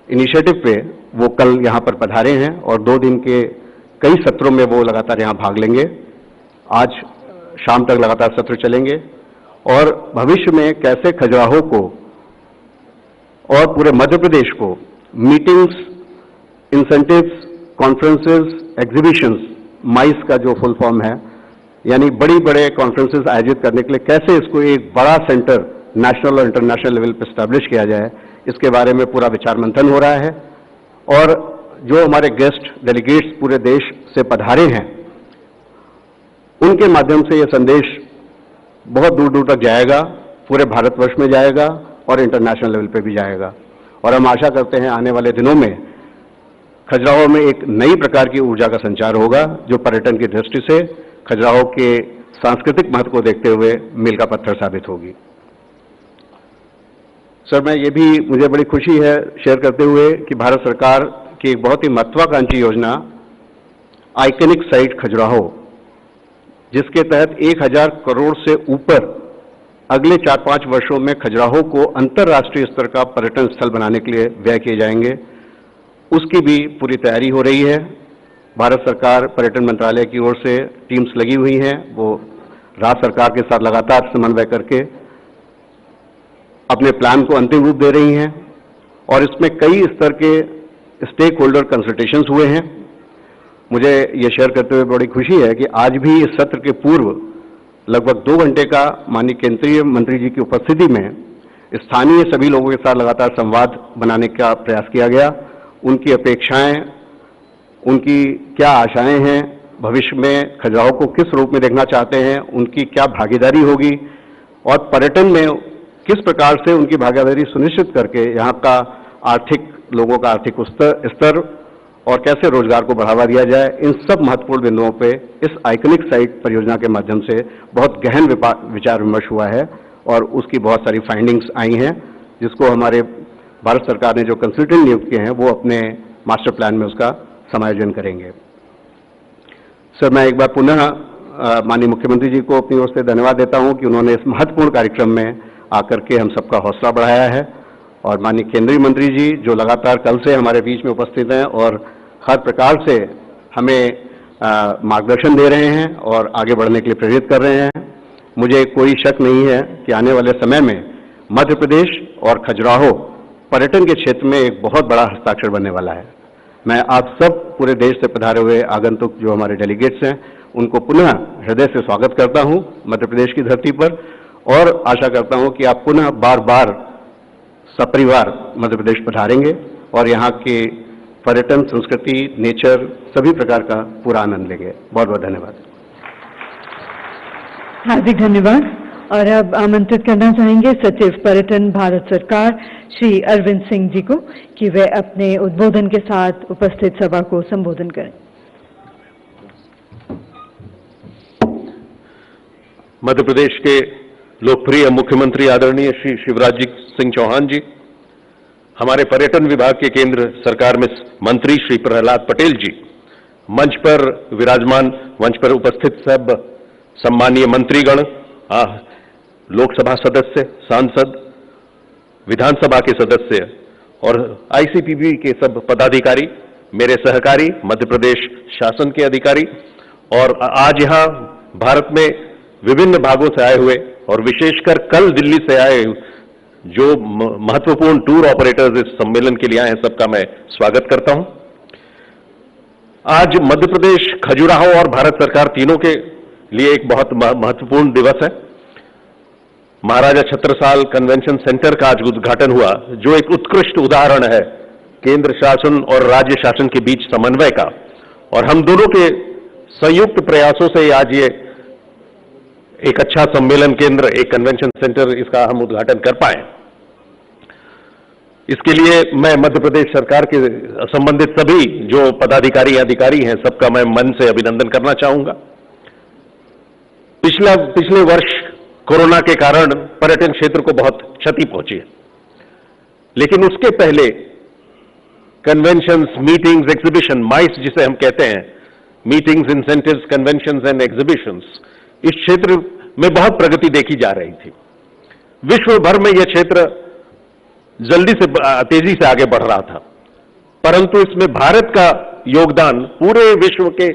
Q: इनिशिएटिव पे वो कल यहाँ पर पधारे हैं और 2 दिन के कई सत्रों में वो लगातार यहाँ भाग लेंगे। आज शाम तक लगातार सत्र चलेंगे और भविष्य में कैसे खजुराहो को और पूरे मध्य प्रदेश को मीटिंग्स, इंसेंटिव्स, कॉन्फ्रेंसेस, एग्जीबिशंस, माइस का जो फुल फॉर्म है, यानी बड़े कॉन्फ्रेंसेस आयोजित करने के लिए कैसे इसको एक बड़ा सेंटर नेशनल और इंटरनेशनल लेवल पर एस्टैब्लिश किया जाए, इसके बारे में पूरा विचार मंथन हो रहा है। और जो हमारे गेस्ट डेलीगेट्स पूरे देश से पधारे हैं, उनके माध्यम से ये संदेश बहुत दूर दूर तक जाएगा, पूरे भारतवर्ष में जाएगा और इंटरनेशनल लेवल पे भी जाएगा। और हम आशा करते हैं आने वाले दिनों में खजुराहो में एक नई प्रकार की ऊर्जा का संचार होगा, जो पर्यटन की दृष्टि से खजुराहो के सांस्कृतिक महत्व को देखते हुए मील का पत्थर साबित होगी। सर, मैं ये भी, मुझे बड़ी खुशी है शेयर करते हुए कि भारत सरकार की एक बहुत ही महत्वाकांक्षी योजना आइकनिक साइट खजुराहो, जिसके तहत 1000 करोड़ से ऊपर अगले 4-5 वर्षों में खजुराहो को अंतर्राष्ट्रीय स्तर का पर्यटन स्थल बनाने के लिए व्यय किए जाएंगे, उसकी भी पूरी तैयारी हो रही है। भारत सरकार पर्यटन मंत्रालय की ओर से टीम्स लगी हुई हैं, वो राज्य सरकार के साथ लगातार समन्वय करके अपने प्लान को अंतिम रूप दे रही हैं और इसमें कई स्तर के स्टेक होल्डर कंसल्टेशंस हुए हैं। मुझे ये शेयर करते हुए बड़ी खुशी है कि आज भी इस सत्र के पूर्व लगभग 2 घंटे का माननीय केंद्रीय मंत्री जी की उपस्थिति में स्थानीय सभी लोगों के साथ लगातार संवाद बनाने का प्रयास किया गया। उनकी अपेक्षाएं, उनकी क्या आशाएं हैं, भविष्य में खजुराहो को किस रूप में देखना चाहते हैं, उनकी क्या भागीदारी होगी और पर्यटन में किस प्रकार से उनकी भागीदारी सुनिश्चित करके यहाँ का लोगों का आर्थिक स्तर और कैसे रोजगार को बढ़ावा दिया जाए, इन सब महत्वपूर्ण बिंदुओं पे इस आइकनिक साइट परियोजना के माध्यम से बहुत गहन विचार विमर्श हुआ है और उसकी बहुत सारी फाइंडिंग्स आई हैं, जिसको हमारे भारत सरकार ने जो कंसल्टेंट नियुक्त किए हैं वो अपने मास्टर प्लान में उसका समायोजन करेंगे। सर, मैं एक बार पुनः माननीय मुख्यमंत्री जी को अपनी ओर से धन्यवाद देता हूं कि उन्होंने इस महत्वपूर्ण कार्यक्रम में आकर के हम सबका हौसला बढ़ाया है, और माननीय केंद्रीय मंत्री जी जो लगातार कल से हमारे बीच में उपस्थित हैं और हर प्रकार से हमें मार्गदर्शन दे रहे हैं और आगे बढ़ने के लिए प्रेरित कर रहे हैं। मुझे कोई शक नहीं है कि आने वाले समय में मध्य प्रदेश और खजुराहो पर्यटन के क्षेत्र में एक बहुत बड़ा हस्ताक्षर बनने वाला है। मैं आप सब पूरे देश से पधारे हुए आगंतुक जो हमारे डेलीगेट्स हैं उनको पुनः हृदय से स्वागत करता हूं मध्य प्रदेश की धरती पर, और आशा करता हूं कि आप पुनः बार बार सपरिवार मध्य प्रदेश पधारेंगे और यहाँ के पर्यटन, संस्कृति, नेचर सभी प्रकार का पूरा आनंद लेंगे। बहुत बहुत धन्यवाद।
N: हार्दिक धन्यवाद। और अब आमंत्रित करना चाहेंगे सचिव पर्यटन भारत सरकार श्री अरविंद सिंह जी को कि वे अपने उद्बोधन के साथ उपस्थित सभा को संबोधन करें।
R: मध्य प्रदेश के लोकप्रिय मुख्यमंत्री आदरणीय श्री शिवराज सिंह चौहान जी, हमारे पर्यटन विभाग के केंद्र सरकार में मंत्री श्री प्रहलाद पटेल जी, मंच पर विराजमान, मंच पर उपस्थित सब सम्मानीय मंत्रीगण, लोकसभा सदस्य, सांसद, विधानसभा के सदस्य और आईसीपीबी के सब पदाधिकारी, मेरे सहकारी, मध्य प्रदेश शासन के अधिकारी और आज यहां भारत में विभिन्न भागों से आए हुए और विशेषकर कल दिल्ली से आए जो महत्वपूर्ण टूर ऑपरेटर्स इस सम्मेलन के लिए आए हैं, सबका मैं स्वागत करता हूं। आज मध्य प्रदेश, खजुराहो और भारत सरकार तीनों के लिए एक बहुत महत्वपूर्ण दिवस है। महाराजा छत्रसाल कन्वेंशन सेंटर का आज उद्घाटन हुआ, जो एक उत्कृष्ट उदाहरण है केंद्र शासन और राज्य शासन के बीच समन्वय का, और हम दोनों के संयुक्त प्रयासों से आज ये एक अच्छा सम्मेलन केंद्र, एक कन्वेंशन सेंटर, इसका हम उद्घाटन कर पाए। इसके लिए मैं मध्य प्रदेश सरकार के संबंधित सभी जो पदाधिकारी अधिकारी हैं, सबका मैं मन से अभिनंदन करना चाहूंगा। पिछले वर्ष कोरोना के कारण पर्यटन क्षेत्र को बहुत क्षति पहुंची है, लेकिन उसके पहले कन्वेंशंस, मीटिंग्स, एग्जीबिशन, माइस जिसे हम कहते हैं, meetings, incentives, conventions and exhibitions, इस क्षेत्र में बहुत प्रगति देखी जा रही थी। विश्व भर में यह क्षेत्र जल्दी से, तेजी से आगे बढ़ रहा था, परंतु इसमें भारत का योगदान पूरे विश्व के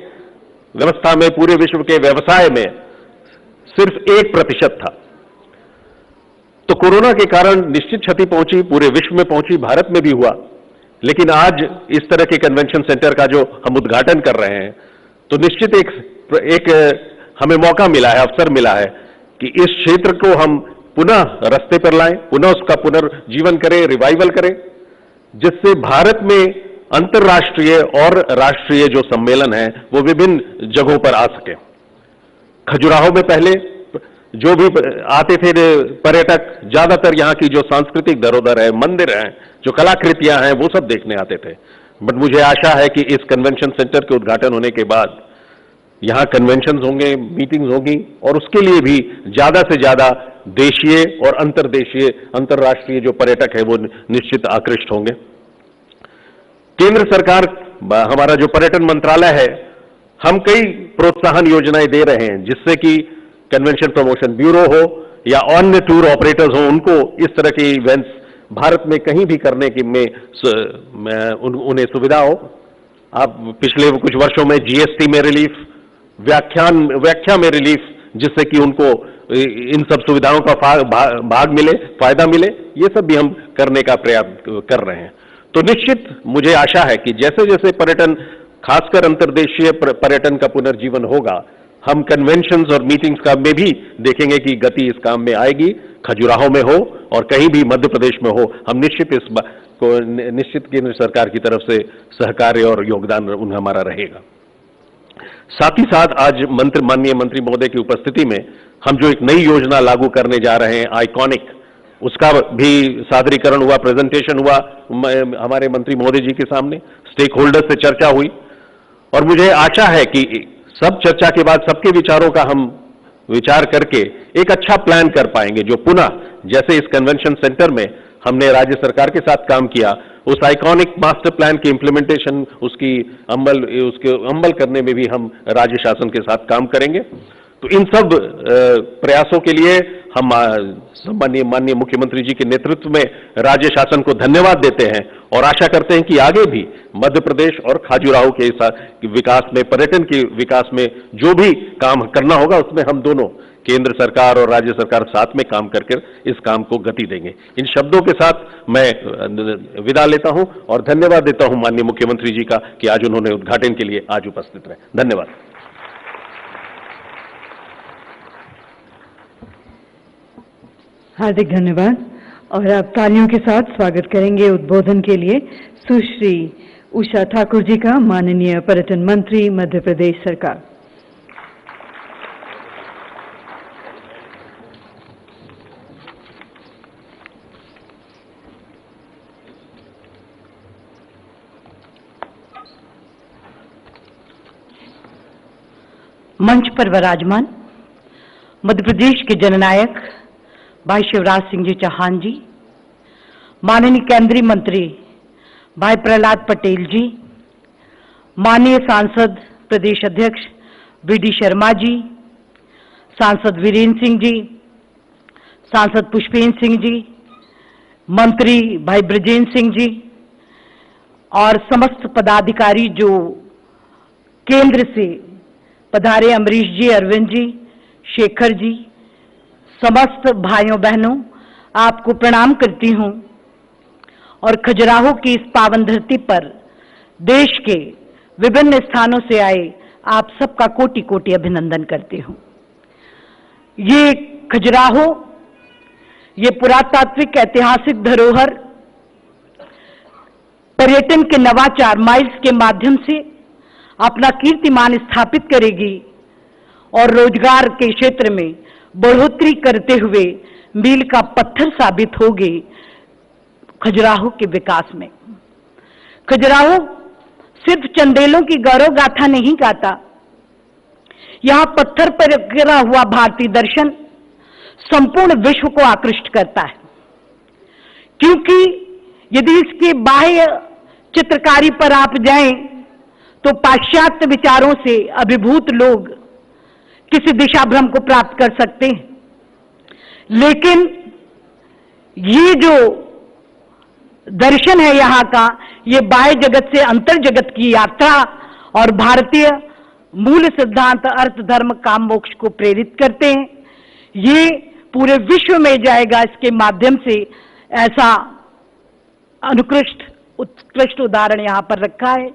R: व्यवस्था में, पूरे विश्व के व्यवसाय में सिर्फ 1% था। तो कोरोना के कारण निश्चित क्षति पहुंची, पूरे विश्व में पहुंची, भारत में भी हुआ, लेकिन आज इस तरह के कन्वेंशन सेंटर का जो हम उद्घाटन कर रहे हैं, तो निश्चित एक हमें मौका मिला है, अवसर मिला है कि इस क्षेत्र को हम पुनः रास्ते पर लाएं, पुनः उसका पुनर्जीवन करें, रिवाइवल करें, जिससे भारत में अंतर्राष्ट्रीय और राष्ट्रीय जो सम्मेलन है वो विभिन्न जगहों पर आ सके। खजुराहो में पहले जो भी आते थे पर्यटक, ज्यादातर यहाँ की जो सांस्कृतिक धरोहर है, मंदिर हैं, जो कलाकृतियां हैं, वो सब देखने आते थे। बट मुझे आशा है कि इस कन्वेंशन सेंटर के उद्घाटन होने के बाद यहाँ कन्वेंशंस होंगे, मीटिंग्स होंगी, और उसके लिए भी ज्यादा से ज्यादा देशीय और अंतर्देशीय, अंतर्राष्ट्रीय जो पर्यटक है वो निश्चित आकृष्ट होंगे। केंद्र सरकार, हमारा जो पर्यटन मंत्रालय है, हम कई प्रोत्साहन योजनाएं दे रहे हैं, जिससे कि कन्वेंशन प्रमोशन ब्यूरो हो या अन्य टूर ऑपरेटर्स हो, उनको इस तरह के इवेंट्स भारत में कहीं भी करने की उन्हें सुविधा हो। आप पिछले कुछ वर्षों में जीएसटी में रिलीफ, व्याख्या में रिलीफ, जिससे कि उनको इन सब सुविधाओं का भाग मिले, फायदा मिले, ये सब भी हम करने का प्रयास कर रहे हैं। तो निश्चित मुझे आशा है कि जैसे जैसे पर्यटन, खासकर अंतर्देशीय पर्यटन का पुनर्जीवन होगा, हम कन्वेंशंस और मीटिंग्स का में भी देखेंगे कि गति इस काम में आएगी। खजुराहो में हो और कहीं भी मध्य प्रदेश में हो, हम निश्चित इस को निश्चित केंद्र सरकार की तरफ से सहकार्य और योगदान हमारा रहेगा। साथ ही साथ आज माननीय मंत्री महोदय की उपस्थिति में हम जो एक नई योजना लागू करने जा रहे हैं, आइकॉनिक, उसका भी सादरीकरण हुआ, प्रेजेंटेशन हुआ हमारे मंत्री महोदय जी के सामने, स्टेक होल्डर से चर्चा हुई, और मुझे आशा है कि सब चर्चा के बाद सबके विचारों का हम विचार करके एक अच्छा प्लान कर पाएंगे, जो पुनः जैसे इस कन्वेंशन सेंटर में हमने राज्य सरकार के साथ काम किया, उस आइकॉनिक मास्टर प्लान की इम्प्लीमेंटेशन, उसके अमल करने में भी हम राज्य शासन के साथ काम करेंगे। तो इन सब प्रयासों के लिए हम माननीय मुख्यमंत्री जी के नेतृत्व में राज्य शासन को धन्यवाद देते हैं और आशा करते हैं कि आगे भी मध्य प्रदेश और खजुराहो के विकास में, पर्यटन के विकास में जो भी काम करना होगा उसमें हम दोनों केंद्र सरकार और राज्य सरकार साथ में काम करके इस काम को गति देंगे। इन शब्दों के साथ मैं विदा लेता हूं और धन्यवाद देता हूं माननीय मुख्यमंत्री जी का कि आज उन्होंने उद्घाटन के लिए आज उपस्थित रहे। धन्यवाद।
N: हार्दिक धन्यवाद। और अब तालियों के साथ स्वागत करेंगे उद्बोधन के लिए सुश्री उषा ठाकुर जी का, माननीय पर्यटन मंत्री मध्य प्रदेश सरकार।
S: मंच पर विराजमान मध्य प्रदेश के जननायक भाई शिवराज सिंह जी चौहान जी, माननीय केंद्रीय मंत्री भाई प्रहलाद पटेल जी, माननीय सांसद प्रदेश अध्यक्ष वीडी शर्मा जी, सांसद वीरेंद्र सिंह जी, सांसद पुष्पेंद्र सिंह जी, मंत्री भाई ब्रजेंद्र सिंह जी और समस्त पदाधिकारी जो केंद्र से पधारे, अमरीश जी, अरविंद जी, शेखर जी, समस्त भाइयों बहनों, आपको प्रणाम करती हूं और खजुराहो की इस पावन धरती पर देश के विभिन्न स्थानों से आए आप सबका कोटि कोटि अभिनंदन करती हूं। ये खजुराहो, ये पुरातात्विक ऐतिहासिक धरोहर पर्यटन के नवाचार माइल्स के माध्यम से अपना कीर्तिमान स्थापित करेगी और रोजगार के क्षेत्र में बढ़ोतरी करते हुए मील का पत्थर साबित होगी खजुराहो के विकास में। खजुराहो सिर्फ चंदेलों की गौरव गाथा नहीं गाता, यहां पत्थर पर गिरा हुआ भारतीय दर्शन संपूर्ण विश्व को आकृष्ट करता है, क्योंकि यदि इसके बाह्य चित्रकारी पर आप जाएं तो पाश्चात्य विचारों से अभिभूत लोग किसी दिशा भ्रम को प्राप्त कर सकते हैं, लेकिन ये जो दर्शन है यहाँ का, ये बाह्य जगत से अंतर जगत की यात्रा और भारतीय मूल सिद्धांत अर्थ धर्म काम मोक्ष को प्रेरित करते हैं। ये पूरे विश्व में जाएगा, इसके माध्यम से ऐसा उत्कृष्ट उदाहरण यहाँ पर रखा है।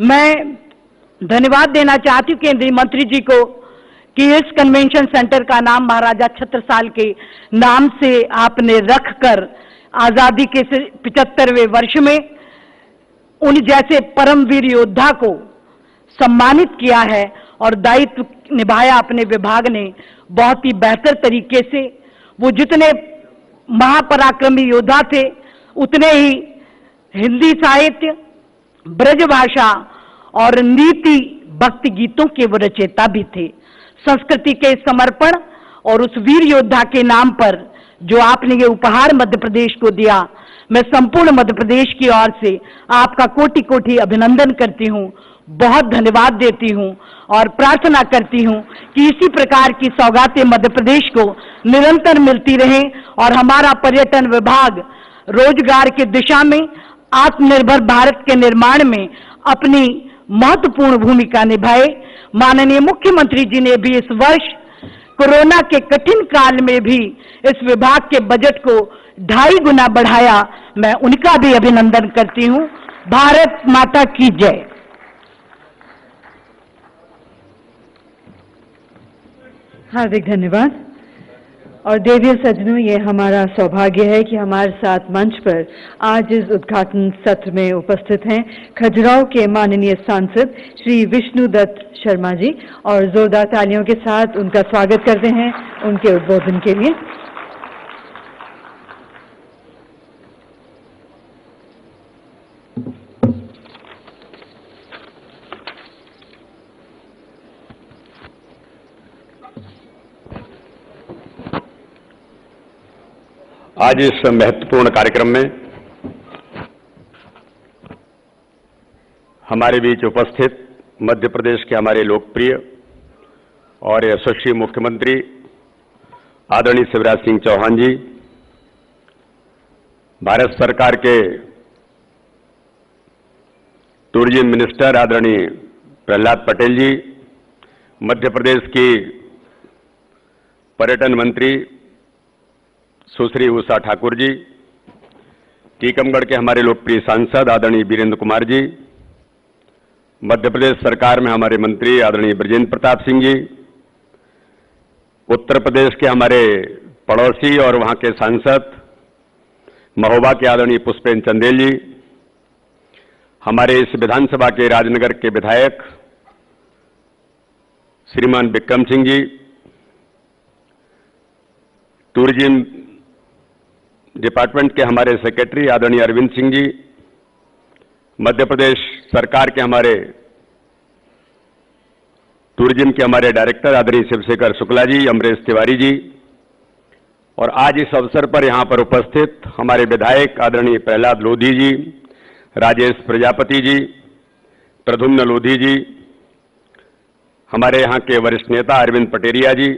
S: मैं धन्यवाद देना चाहती हूँ केंद्रीय मंत्री जी को कि इस कन्वेंशन सेंटर का नाम महाराजा छत्रसाल के नाम से आपने रखकर आजादी के 75वें वर्ष में उन जैसे परमवीर योद्धा को सम्मानित किया है और दायित्व निभाया अपने विभाग ने बहुत ही बेहतर तरीके से। वो जितने महापराक्रमी योद्धा थे उतने ही हिंदी साहित्य, ब्रज भाषा और नीति भक्ति गीतों के वो रचयिता भी थे। संस्कृति के समर्पण और उस वीर योद्धा के नाम पर जो आपने ये उपहार मध्य प्रदेश को दिया, मैं संपूर्ण मध्य प्रदेश की ओर से आपका कोटि कोटि अभिनंदन करती हूँ, बहुत धन्यवाद देती हूँ और प्रार्थना करती हूँ कि इसी प्रकार की सौगातें मध्य प्रदेश को निरंतर मिलती रहें और हमारा पर्यटन विभाग रोजगार की दिशा में, आत्मनिर्भर भारत के निर्माण में अपनी महत्वपूर्ण भूमिका निभाए। माननीय मुख्यमंत्री जी ने भी इस वर्ष कोरोना के कठिन काल में भी इस विभाग के बजट को 2.5 गुना बढ़ाया, मैं उनका भी अभिनंदन करती हूँ। भारत माता की जय।
N: हार्दिक धन्यवाद। और देवीय सज्जनों, ये हमारा सौभाग्य है कि हमारे साथ मंच पर आज इस उद्घाटन सत्र में उपस्थित हैं खजुराहो के माननीय सांसद श्री विष्णुदत्त शर्मा जी, और जोरदार तालियों के साथ उनका स्वागत करते हैं उनके उद्बोधन के लिए।
T: आज इस महत्वपूर्ण कार्यक्रम में हमारे बीच उपस्थित मध्य प्रदेश के हमारे लोकप्रिय और यशस्वी मुख्यमंत्री आदरणीय शिवराज सिंह चौहान जी, भारत सरकार के टूरिज्म मिनिस्टर आदरणीय प्रहलाद पटेल जी, मध्य प्रदेश की पर्यटन मंत्री सुश्री उषा ठाकुर जी, टीकमगढ़ के हमारे लोकप्रिय सांसद आदरणीय वीरेंद्र कुमार जी, मध्य प्रदेश सरकार में हमारे मंत्री आदरणीय ब्रजेंद्र प्रताप सिंह जी, उत्तर प्रदेश के हमारे पड़ोसी और वहां के सांसद महोबा के आदरणीय पुष्पेंद्र चंदेल जी, हमारे इस विधानसभा के राजनगर के विधायक श्रीमान विक्रम सिंह जी, टूरिज्म डिपार्टमेंट के हमारे सेक्रेटरी आदरणीय अरविंद सिंह जी, मध्य प्रदेश सरकार के हमारे टूरिज्म के हमारे डायरेक्टर आदरणीय शिवशेखर शुक्ला जी, अमरेश तिवारी जी, और आज इस अवसर पर यहां पर उपस्थित हमारे विधायक आदरणीय प्रहलाद लोधी जी, राजेश प्रजापति जी, प्रद्युम्न लोधी जी, हमारे यहां के वरिष्ठ नेता अरविंद पटेरिया जी,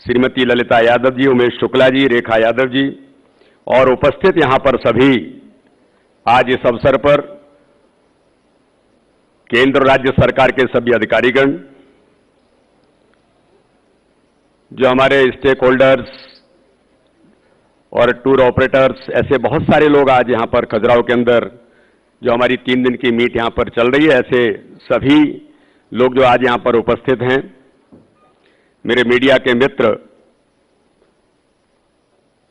T: श्रीमती ललिता यादव जी, उमेश शुक्ला जी, रेखा यादव जी और उपस्थित यहां पर सभी आज इस अवसर पर केंद्र और राज्य सरकार के सभी अधिकारीगण, जो हमारे स्टेक होल्डर्स और टूर ऑपरेटर्स, ऐसे बहुत सारे लोग आज यहां पर खजुराहो के अंदर जो हमारी 3 दिन की मीट यहां पर चल रही है, ऐसे सभी लोग जो आज यहां पर उपस्थित हैं, मेरे मीडिया के मित्र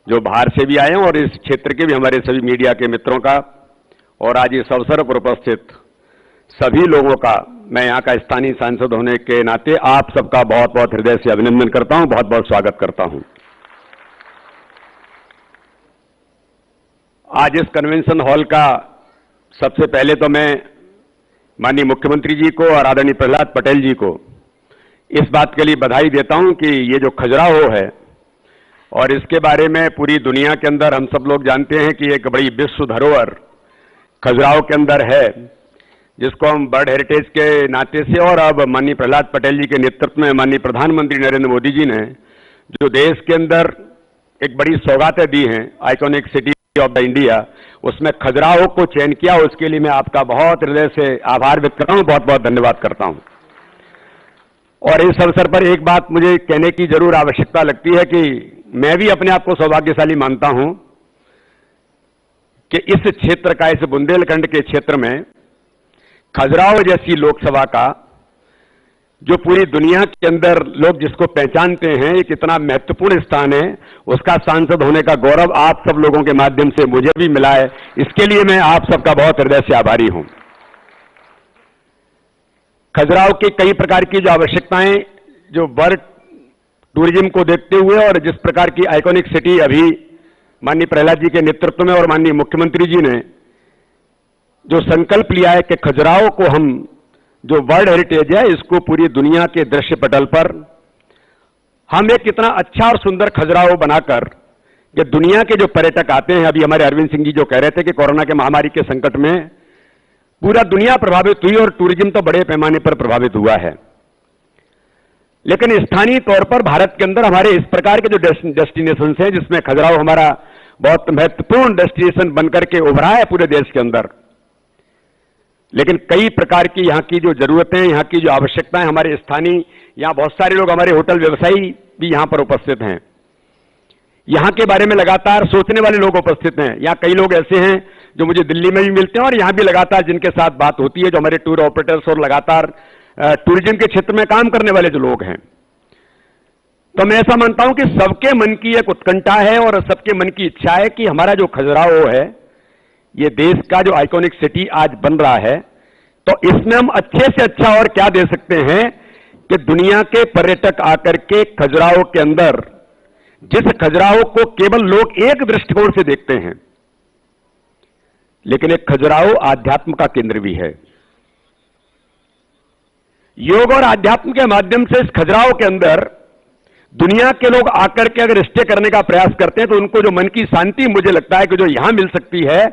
T: जो बाहर से भी आए हैं और इस क्षेत्र के भी हमारे सभी मीडिया के मित्रों का और आज इस अवसर पर उपस्थित सभी लोगों का मैं यहां का स्थानीय सांसद होने के नाते आप सबका बहुत बहुत हृदय से अभिनंदन करता हूं, बहुत बहुत स्वागत करता हूं। आज इस कन्वेंशन हॉल का सबसे पहले तो मैं माननीय मुख्यमंत्री जी को और आदरणीय प्रहलाद पटेल जी को इस बात के लिए बधाई देता हूं कि ये जो खजुराहो है और इसके बारे में पूरी दुनिया के अंदर हम सब लोग जानते हैं कि एक बड़ी विश्व धरोहर खजुराहो के अंदर है, जिसको हम वर्ल्ड हेरिटेज के नाते से और अब माननीय प्रहलाद पटेल जी के नेतृत्व में माननीय प्रधानमंत्री नरेंद्र मोदी जी ने जो देश के अंदर एक बड़ी सौगातें दी हैं, iconic city of the India, उसमें खजुराहो को चयन किया। उसके लिए मैं आपका बहुत हृदय से आभार व्यक्त करता हूं, बहुत बहुत धन्यवाद करता हूं। और इस अवसर पर एक बात मुझे कहने की जरूर आवश्यकता लगती है कि मैं भी अपने आप को सौभाग्यशाली मानता हूं कि इस क्षेत्र का, इस बुंदेलखंड के क्षेत्र में खजुराहो जैसी लोकसभा का जो पूरी दुनिया के अंदर लोग जिसको पहचानते हैं, एक इतना महत्वपूर्ण स्थान है, उसका सांसद होने का गौरव आप सब लोगों के माध्यम से मुझे भी मिला है। इसके लिए मैं आप सबका बहुत हृदय से आभारी हूं। खजुराहो की कई प्रकार की जो आवश्यकताएं जो वर्ल्ड टूरिज्म को देखते हुए और जिस प्रकार की आइकॉनिक सिटी अभी माननीय प्रहलाद जी के नेतृत्व में और माननीय मुख्यमंत्री जी ने जो संकल्प लिया है कि खजुराहो को हम जो वर्ल्ड हेरिटेज है इसको पूरी दुनिया के दृश्य पटल पर हम एक इतना अच्छा और सुंदर खजुराहो बनाकर कि दुनिया के जो पर्यटक आते हैं, अभी हमारे अरविंद सिंह जी जो कह रहे थे कि कोरोना के महामारी के संकट में पूरा दुनिया प्रभावित हुई और टूरिज्म तो बड़े पैमाने पर प्रभावित हुआ है, लेकिन स्थानीय तौर पर भारत के अंदर हमारे इस प्रकार के जो डेस्टिनेशंस हैं जिसमें खजुराहो हमारा बहुत महत्वपूर्ण डेस्टिनेशन बनकर के उभरा है पूरे देश के अंदर। लेकिन कई प्रकार की यहाँ की जो जरूरतें, यहाँ की जो आवश्यकताएं, हमारे स्थानीय यहाँ बहुत सारे लोग, हमारे होटल व्यवसायी भी यहाँ पर उपस्थित हैं, यहाँ के बारे में लगातार सोचने वाले लोग उपस्थित हैं। यहाँ कई लोग ऐसे हैं जो मुझे दिल्ली में भी मिलते हैं और यहाँ भी लगातार जिनके साथ बात होती है, जो हमारे टूर ऑपरेटर्स और लगातार टूरिज्म के क्षेत्र में काम करने वाले जो लोग हैं। तो मैं ऐसा मानता हूं कि सबके मन की एक उत्कंठा है और सबके मन की इच्छा है कि हमारा जो खजुराहो है, ये देश का जो आइकॉनिक सिटी आज बन रहा है, तो इसमें हम अच्छे से अच्छा और क्या दे सकते हैं कि दुनिया के पर्यटक आकर के खजुराहो के अंदर, जिस खजुराहो को केवल लोग एक दृष्टिकोण से देखते हैं, लेकिन एक खजुराहो आध्यात्म का केंद्र भी है। योग और आध्यात्म के माध्यम से इस खजुराहो के अंदर दुनिया के लोग आकर के अगर स्टे करने का प्रयास करते हैं तो उनको जो मन की शांति मुझे लगता है कि जो यहां मिल सकती है,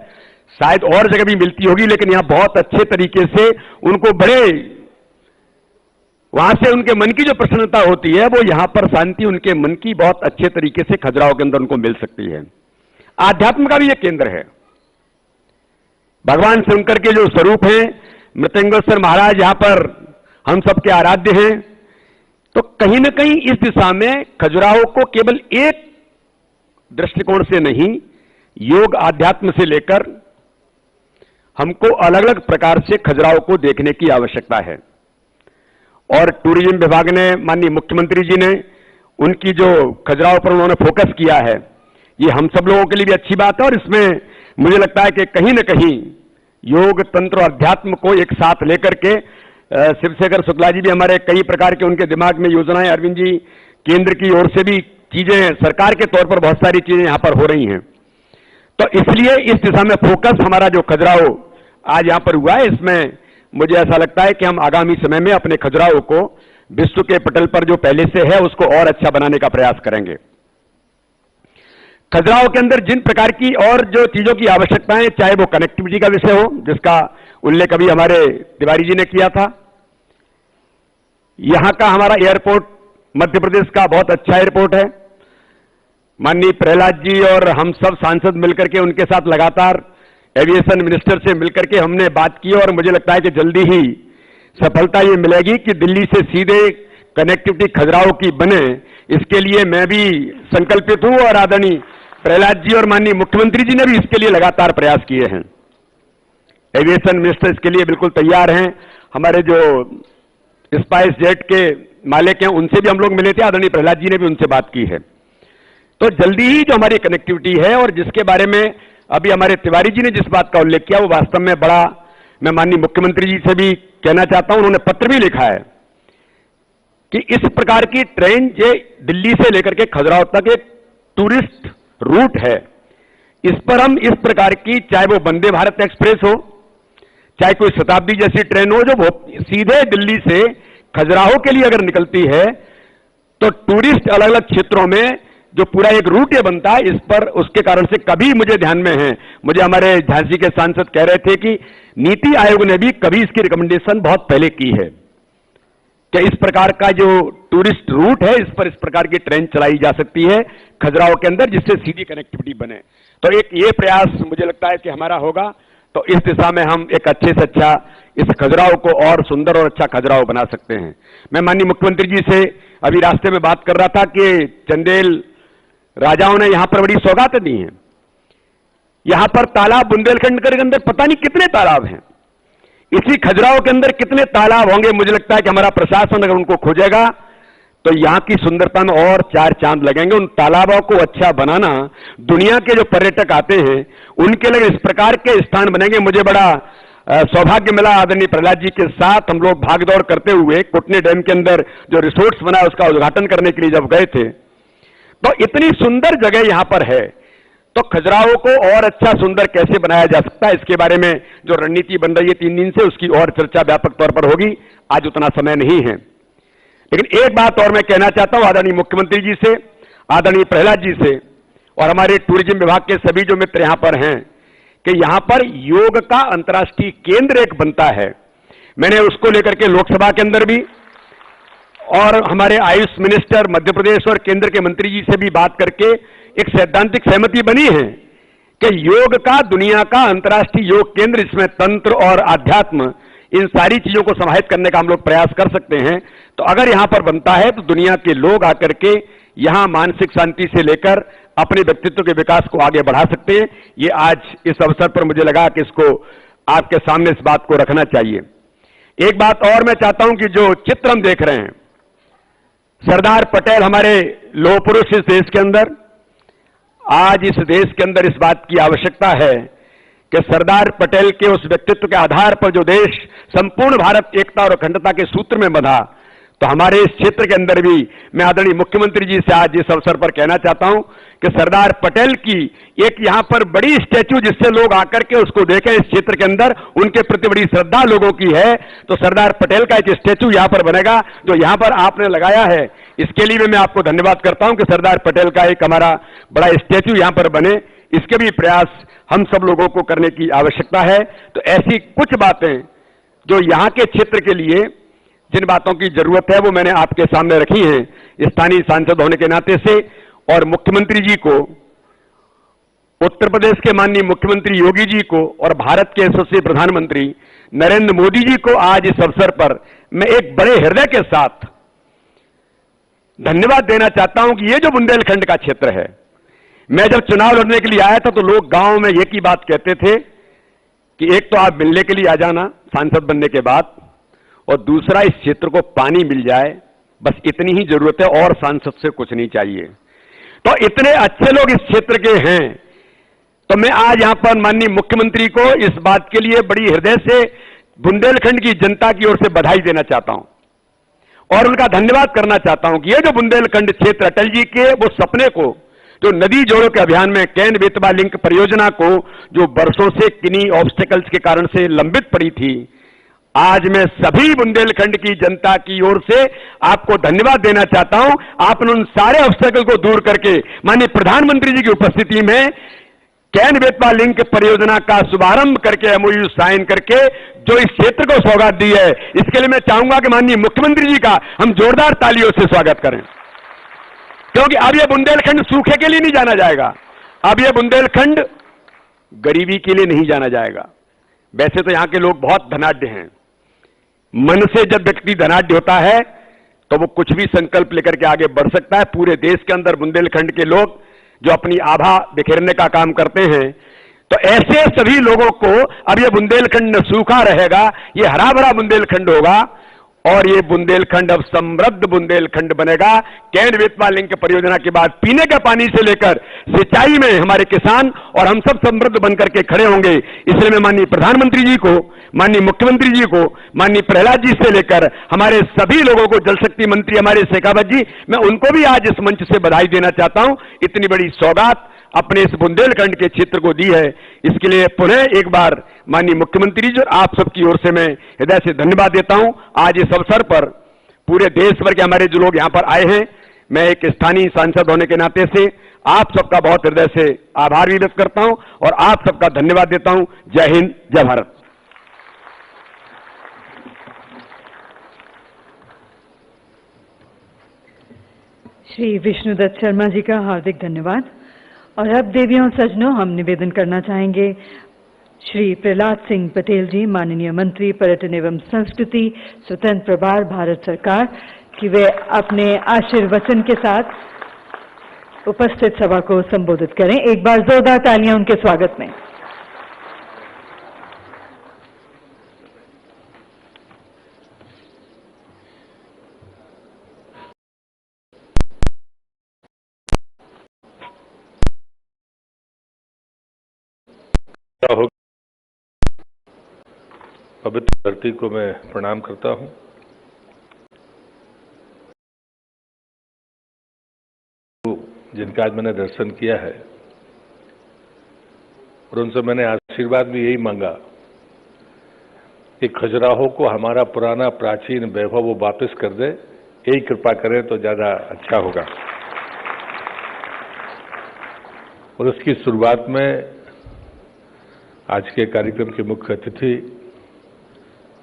T: शायद और जगह भी मिलती होगी, लेकिन यहां बहुत अच्छे तरीके से उनको बड़े वहां से उनके मन की जो प्रसन्नता होती है वो यहां पर शांति उनके मन की बहुत अच्छे तरीके से खजुराहो के अंदर उनको मिल सकती है। आध्यात्म का भी ये केंद्र है। भगवान शंकर के जो स्वरूप हैं मृत्यंगेश्वर महाराज यहां पर हम सबके आराध्य हैं। तो कहीं ना कहीं इस दिशा में खजुराहो को केवल एक दृष्टिकोण से नहीं, योग आध्यात्म से लेकर हमको अलग अलग प्रकार से खजुराहो को देखने की आवश्यकता है। और टूरिज्म विभाग ने, माननीय मुख्यमंत्री जी ने उनकी जो खजुराहो पर उन्होंने फोकस किया है, ये हम सब लोगों के लिए भी अच्छी बात है। और इसमें मुझे लगता है कि कहीं ना कहीं योग, तंत्र और अध्यात्म को एक साथ लेकर के शिवशेखर शुक्ला जी भी हमारे कई प्रकार के उनके दिमाग में योजनाएं, अरविंद जी केंद्र की ओर से भी चीजें, सरकार के तौर पर बहुत सारी चीजें यहां पर हो रही हैं। तो इसलिए इस दिशा में फोकस हमारा जो खजुराहो आज यहां पर हुआ है, इसमें मुझे ऐसा लगता है कि हम आगामी समय में अपने खजुराहो को विश्व के पटल पर जो पहले से है उसको और अच्छा बनाने का प्रयास करेंगे। खजुराहो के अंदर जिन प्रकार की और जो चीजों की आवश्यकताएं, चाहे वो कनेक्टिविटी का विषय हो, जिसका उल्लेख अभी हमारे तिवारी जी ने किया था, यहां का हमारा एयरपोर्ट मध्य प्रदेश का बहुत अच्छा एयरपोर्ट है। माननीय प्रहलाद जी और हम सब सांसद मिलकर के उनके साथ लगातार एविएशन मिनिस्टर से मिलकर के हमने बात की और मुझे लगता है कि जल्दी ही सफलता ये मिलेगी कि दिल्ली से सीधे कनेक्टिविटी खजुराहो की बने। इसके लिए मैं भी संकल्पित हूं और आदरणीय प्रहलाद जी और माननीय मुख्यमंत्री जी ने भी इसके लिए लगातार प्रयास किए हैं। एविएशन मिनिस्टर इसके लिए बिल्कुल तैयार हैं। हमारे जो स्पाइस जेट के मालिक हैं उनसे भी हम लोग मिले थे, आदरणीय प्रहलाद जी ने भी उनसे बात की है। तो जल्दी ही जो हमारी कनेक्टिविटी है और जिसके बारे में अभी हमारे तिवारी जी ने जिस बात का उल्लेख किया वो वास्तव में बड़ा, मैं माननीय मुख्यमंत्री जी से भी कहना चाहता हूं, उन्होंने पत्र भी लिखा है कि इस प्रकार की ट्रेन जो दिल्ली से लेकर के खजुराहो तक एक टूरिस्ट रूट है, इस पर हम इस प्रकार की, चाहे वो वंदे भारत एक्सप्रेस हो, चाहे कोई शताब्दी जैसी ट्रेन हो, जो सीधे दिल्ली से खजुराहो के लिए अगर निकलती है तो टूरिस्ट अलग अलग क्षेत्रों में जो पूरा एक रूट ये बनता है, इस पर उसके कारण से कभी मुझे ध्यान में है, मुझे हमारे झांसी के सांसद कह रहे थे कि नीति आयोग ने भी कभी इसकी रिकमेंडेशन बहुत पहले की है कि इस प्रकार का जो टूरिस्ट रूट है इस पर इस प्रकार की ट्रेन चलाई जा सकती है खजुराहो के अंदर, जिससे सीधी कनेक्टिविटी बने। तो एक ये प्रयास मुझे लगता है कि हमारा होगा, तो इस दिशा में हम एक अच्छे से अच्छा इस खजुराहो को और सुंदर और अच्छा खजुराहो बना सकते हैं। मैं माननीय मुख्यमंत्री जी से अभी रास्ते में बात कर रहा था कि चंदेल राजाओं ने यहां पर बड़ी सौगातें दी हैं। यहां पर तालाब, बुंदेलखंड के अंदर पता नहीं कितने तालाब हैं, इसी खजुराहो के अंदर कितने तालाब होंगे। मुझे लगता है कि हमारा प्रशासन अगर उनको खोजेगा तो यहां की सुंदरता में और चार चांद लगेंगे। उन तालाबों को अच्छा बनाना, दुनिया के जो पर्यटक आते हैं उनके लिए इस प्रकार के स्थान बनेंगे। मुझे बड़ा सौभाग्य मिला, आदरणीय प्रहलाद जी के साथ हम लोग भागदौड़ करते हुए कुटनी डैम के अंदर जो रिसोर्ट्स बना उसका उद्घाटन करने के लिए जब गए थे, तो इतनी सुंदर जगह यहां पर है। तो खजुराहो को और अच्छा सुंदर कैसे बनाया जा सकता है, इसके बारे में जो रणनीति बन रही है 3 दिन से, उसकी और चर्चा व्यापक तौर पर होगी। आज उतना समय नहीं है, लेकिन एक बात और मैं कहना चाहता हूं आदरणीय मुख्यमंत्री जी से, आदरणीय प्रहलाद जी से और हमारे टूरिज्म विभाग के सभी जो मित्र यहां पर हैं कि यहां पर योग का अंतर्राष्ट्रीय केंद्र एक बनता है। मैंने उसको लेकर के लोकसभा के अंदर भी और हमारे आयुष मिनिस्टर मध्य प्रदेश और केंद्र के मंत्री जी से भी बात करके एक सैद्धांतिक सहमति बनी है कि योग का, दुनिया का अंतर्राष्ट्रीय योग केंद्र, इसमें तंत्र और आध्यात्म, इन सारी चीजों को समाहित करने का हम लोग प्रयास कर सकते हैं। तो अगर यहां पर बनता है तो दुनिया के लोग आकर के यहां मानसिक शांति से लेकर अपने व्यक्तित्व के विकास को आगे बढ़ा सकते हैं। ये आज इस अवसर पर मुझे लगा कि इसको आपके सामने इस बात को रखना चाहिए। एक बात और मैं चाहता हूं कि जो चित्र हम देख रहे हैं, सरदार पटेल हमारे लौह पुरुष इस देश के अंदर, आज इस देश के अंदर इस बात की आवश्यकता है कि सरदार पटेल के उस व्यक्तित्व के आधार पर जो देश संपूर्ण भारत एकता और अखंडता के सूत्र में बंधा, तो हमारे इस क्षेत्र के अंदर भी मैं आदरणीय मुख्यमंत्री जी से आज इस अवसर पर कहना चाहता हूं कि सरदार पटेल की एक यहां पर बड़ी स्टैच्यू, जिससे लोग आकर के उसको देखें, इस क्षेत्र के अंदर उनके प्रति बड़ी श्रद्धा लोगों की है। तो सरदार पटेल का एक स्टैच्यू यहां पर बनेगा जो यहां पर आपने लगाया है, इसके लिए मैं आपको धन्यवाद करता हूं कि सरदार पटेल का एक हमारा बड़ा स्टैच्यू यहां पर बने। इसके भी प्रयास हम सब लोगों को करने की आवश्यकता है। तो ऐसी कुछ बातें जो यहाँ के क्षेत्र के लिए जिन बातों की जरूरत है वो मैंने आपके सामने रखी हैं स्थानीय सांसद होने के नाते से। और मुख्यमंत्री जी को, उत्तर प्रदेश के माननीय मुख्यमंत्री योगी जी को और भारत के यशस्वी प्रधानमंत्री नरेंद्र मोदी जी को आज इस अवसर पर मैं एक बड़े हृदय के साथ धन्यवाद देना चाहता हूं कि ये जो बुंदेलखंड का क्षेत्र है, मैं जब चुनाव लड़ने के लिए आया था तो लोग गांव में एक ही बात कहते थे कि एक तो आप मिलने के लिए आ जाना सांसद बनने के बाद, और दूसरा इस क्षेत्र को पानी मिल जाए, बस इतनी ही जरूरत है और सांसद से कुछ नहीं चाहिए। तो इतने अच्छे लोग इस क्षेत्र के हैं, तो मैं आज यहां पर माननीय मुख्यमंत्री को इस बात के लिए बड़ी हृदय से बुंदेलखंड की जनता की ओर से बधाई देना चाहता हूं और उनका धन्यवाद करना चाहता हूं कि ये जो बुंदेलखंड क्षेत्र अटल जी के वो सपने को, जो नदी जोड़ो के अभियान में कैन बेतवा लिंक परियोजना को जो वर्षों से किन्हीं ऑब्स्टेकल्स के कारण से लंबित पड़ी थी, आज मैं सभी बुंदेलखंड की जनता की ओर से आपको धन्यवाद देना चाहता हूं। आपने उन सारे ऑब्स्टेकल को दूर करके माननीय प्रधानमंत्री जी की उपस्थिति में कैन बेतवा लिंक परियोजना का शुभारंभ करके एमओयू साइन करके जो इस क्षेत्र को सौगात दी है, इसके लिए मैं चाहूंगा कि माननीय मुख्यमंत्री जी का हम जोरदार तालियों से स्वागत करें, क्योंकि अब यह बुंदेलखंड सूखे के लिए नहीं जाना जाएगा, अब यह बुंदेलखंड गरीबी के लिए नहीं जाना जाएगा। वैसे तो यहां के लोग बहुत धनाढ्य हैं, मन से जब व्यक्ति धनाढ्य होता है तो वो कुछ भी संकल्प लेकर के आगे बढ़ सकता है। पूरे देश के अंदर बुंदेलखंड के लोग जो अपनी आभा बिखेरने का काम करते हैं, तो ऐसे सभी लोगों को अब ये बुंदेलखंड न सूखा रहेगा, ये हरा भरा बुंदेलखंड होगा और ये बुंदेलखंड अब समृद्ध बुंदेलखंड बनेगा। कैन बेतवा लिंक परियोजना के बाद पीने के पानी से लेकर सिंचाई में हमारे किसान और हम सब समृद्ध बनकर के खड़े होंगे। इसलिए मैं माननीय प्रधानमंत्री जी को, माननीय मुख्यमंत्री जी को, माननीय प्रहलाद जी से लेकर हमारे सभी लोगों को, जल शक्ति मंत्री हमारे शेखावत जी, मैं उनको भी आज इस मंच से बधाई देना चाहता हूं। इतनी बड़ी सौगात अपने इस बुंदेलखंड के क्षेत्र को दी है, इसके लिए पुनः एक बार माननीय मुख्यमंत्री जी और आप सबकी ओर से मैं हृदय से धन्यवाद देता हूं। आज इस अवसर पर पूरे देश भर के हमारे जो लोग यहां पर आए हैं, मैं एक स्थानीय सांसद होने के नाते से आप सबका बहुत हृदय से आभार भी व्यक्त करता हूं और आप सबका धन्यवाद देता हूं। जय हिंद, जय भारत।
N: श्री विष्णुदत्त शर्मा जी का हार्दिक धन्यवाद। और अब देवियों और सज्जनों, हम निवेदन करना चाहेंगे श्री प्रहलाद सिंह पटेल जी, माननीय मंत्री पर्यटन एवं संस्कृति, स्वतंत्र प्रभार भारत सरकार, कि वे अपने आशीर्वचन के साथ उपस्थित सभा को संबोधित करें। एक बार जोरदार तालियां उनके स्वागत में।
U: पवित्र धरती को मैं प्रणाम करता हूं। जिनका आज मैंने दर्शन किया है और उनसे मैंने आशीर्वाद भी यही मांगा कि खजुराहो को हमारा पुराना प्राचीन वैभव वो वापस कर दे, यही कृपा करें तो ज्यादा अच्छा होगा। और उसकी शुरुआत में आज के कार्यक्रम के मुख्य अतिथि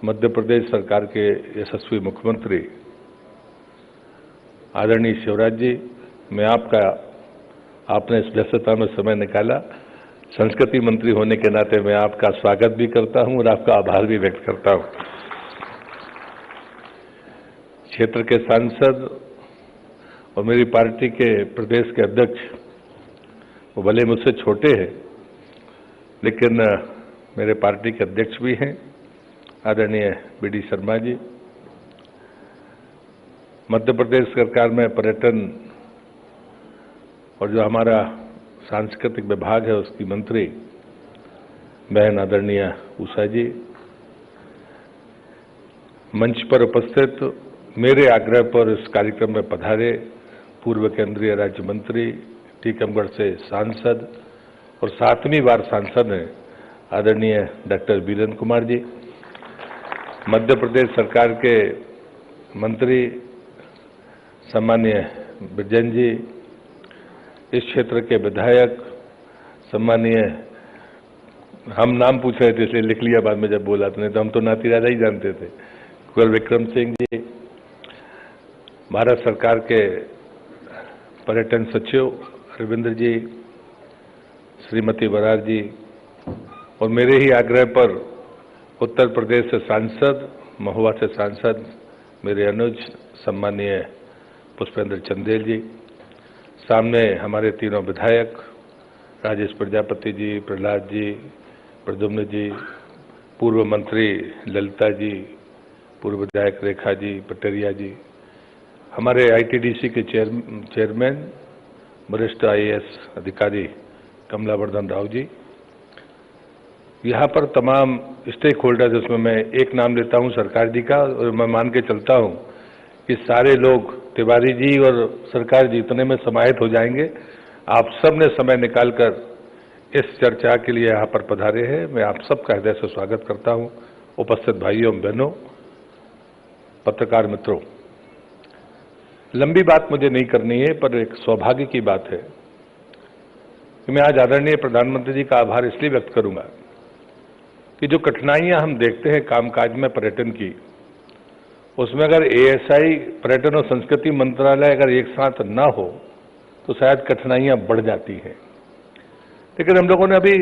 U: मध्य प्रदेश सरकार के यशस्वी मुख्यमंत्री आदरणीय शिवराज जी, मैं आपने इस व्यस्तता में समय निकाला, संस्कृति मंत्री होने के नाते मैं आपका स्वागत भी करता हूं और आपका आभार भी व्यक्त करता हूं। क्षेत्र के सांसद और मेरी पार्टी के प्रदेश के अध्यक्ष, वो भले मुझसे छोटे हैं लेकिन मेरे पार्टी के अध्यक्ष भी हैं, आदरणीय बीडी शर्मा जी। मध्य प्रदेश सरकार में पर्यटन और जो हमारा सांस्कृतिक विभाग है उसकी मंत्री बहन आदरणीय उषा जी, मंच पर उपस्थित मेरे आग्रह पर इस कार्यक्रम में पधारे पूर्व केंद्रीय राज्य मंत्री, टीकमगढ़ से सांसद और 7वीं बार सांसद हैं आदरणीय डॉक्टर वीरेंद्र कुमार जी, मध्य प्रदेश सरकार के मंत्री सम्मान्य बिजन जी, इस क्षेत्र के विधायक सम्मानीय, हम नाम पूछ रहे थे इसलिए लिख लिया बाद में जब बोला तो, नहीं तो हम तो नाती राजा ही जानते थे। कुंवर विक्रम सिंह जी, भारत सरकार के पर्यटन सचिव रविंद्र जी, श्रीमती बरार जी, और मेरे ही आग्रह पर उत्तर प्रदेश से सांसद, महुआ से सांसद मेरे अनुज सम्मानीय पुष्पेंद्र चंदेल जी, सामने हमारे तीनों विधायक राजेश प्रजापति जी, प्रहलाद जी, प्रद्युम्न जी, पूर्व मंत्री ललिता जी, पूर्व विधायक रेखा जी, पटेरिया जी, हमारे आईटीडीसी के चेयरमैन वरिष्ठ आईएएस अधिकारी कमलावर्धन राव जी, यहाँ पर तमाम स्टेक होल्डर, जिसमें मैं एक नाम लेता हूँ सरकार जी का, और मैं मान के चलता हूँ कि सारे लोग तिवारी जी और सरकार जी इतने में समाहित हो जाएंगे। आप सब ने समय निकालकर इस चर्चा के लिए यहाँ पर पधारे हैं। मैं आप सबका हृदय से स्वागत करता हूँ। उपस्थित भाइयों बहनों, पत्रकार मित्रों, लंबी बात मुझे नहीं करनी है, पर एक सौभाग्य की बात है कि मैं आज आदरणीय प्रधानमंत्री जी का आभार इसलिए व्यक्त करूंगा कि जो कठिनाइयां हम देखते हैं कामकाज में पर्यटन की, उसमें अगर एएसआई, पर्यटन और संस्कृति मंत्रालय अगर एक साथ ना हो तो शायद कठिनाइयां बढ़ जाती हैं। लेकिन हम लोगों ने अभी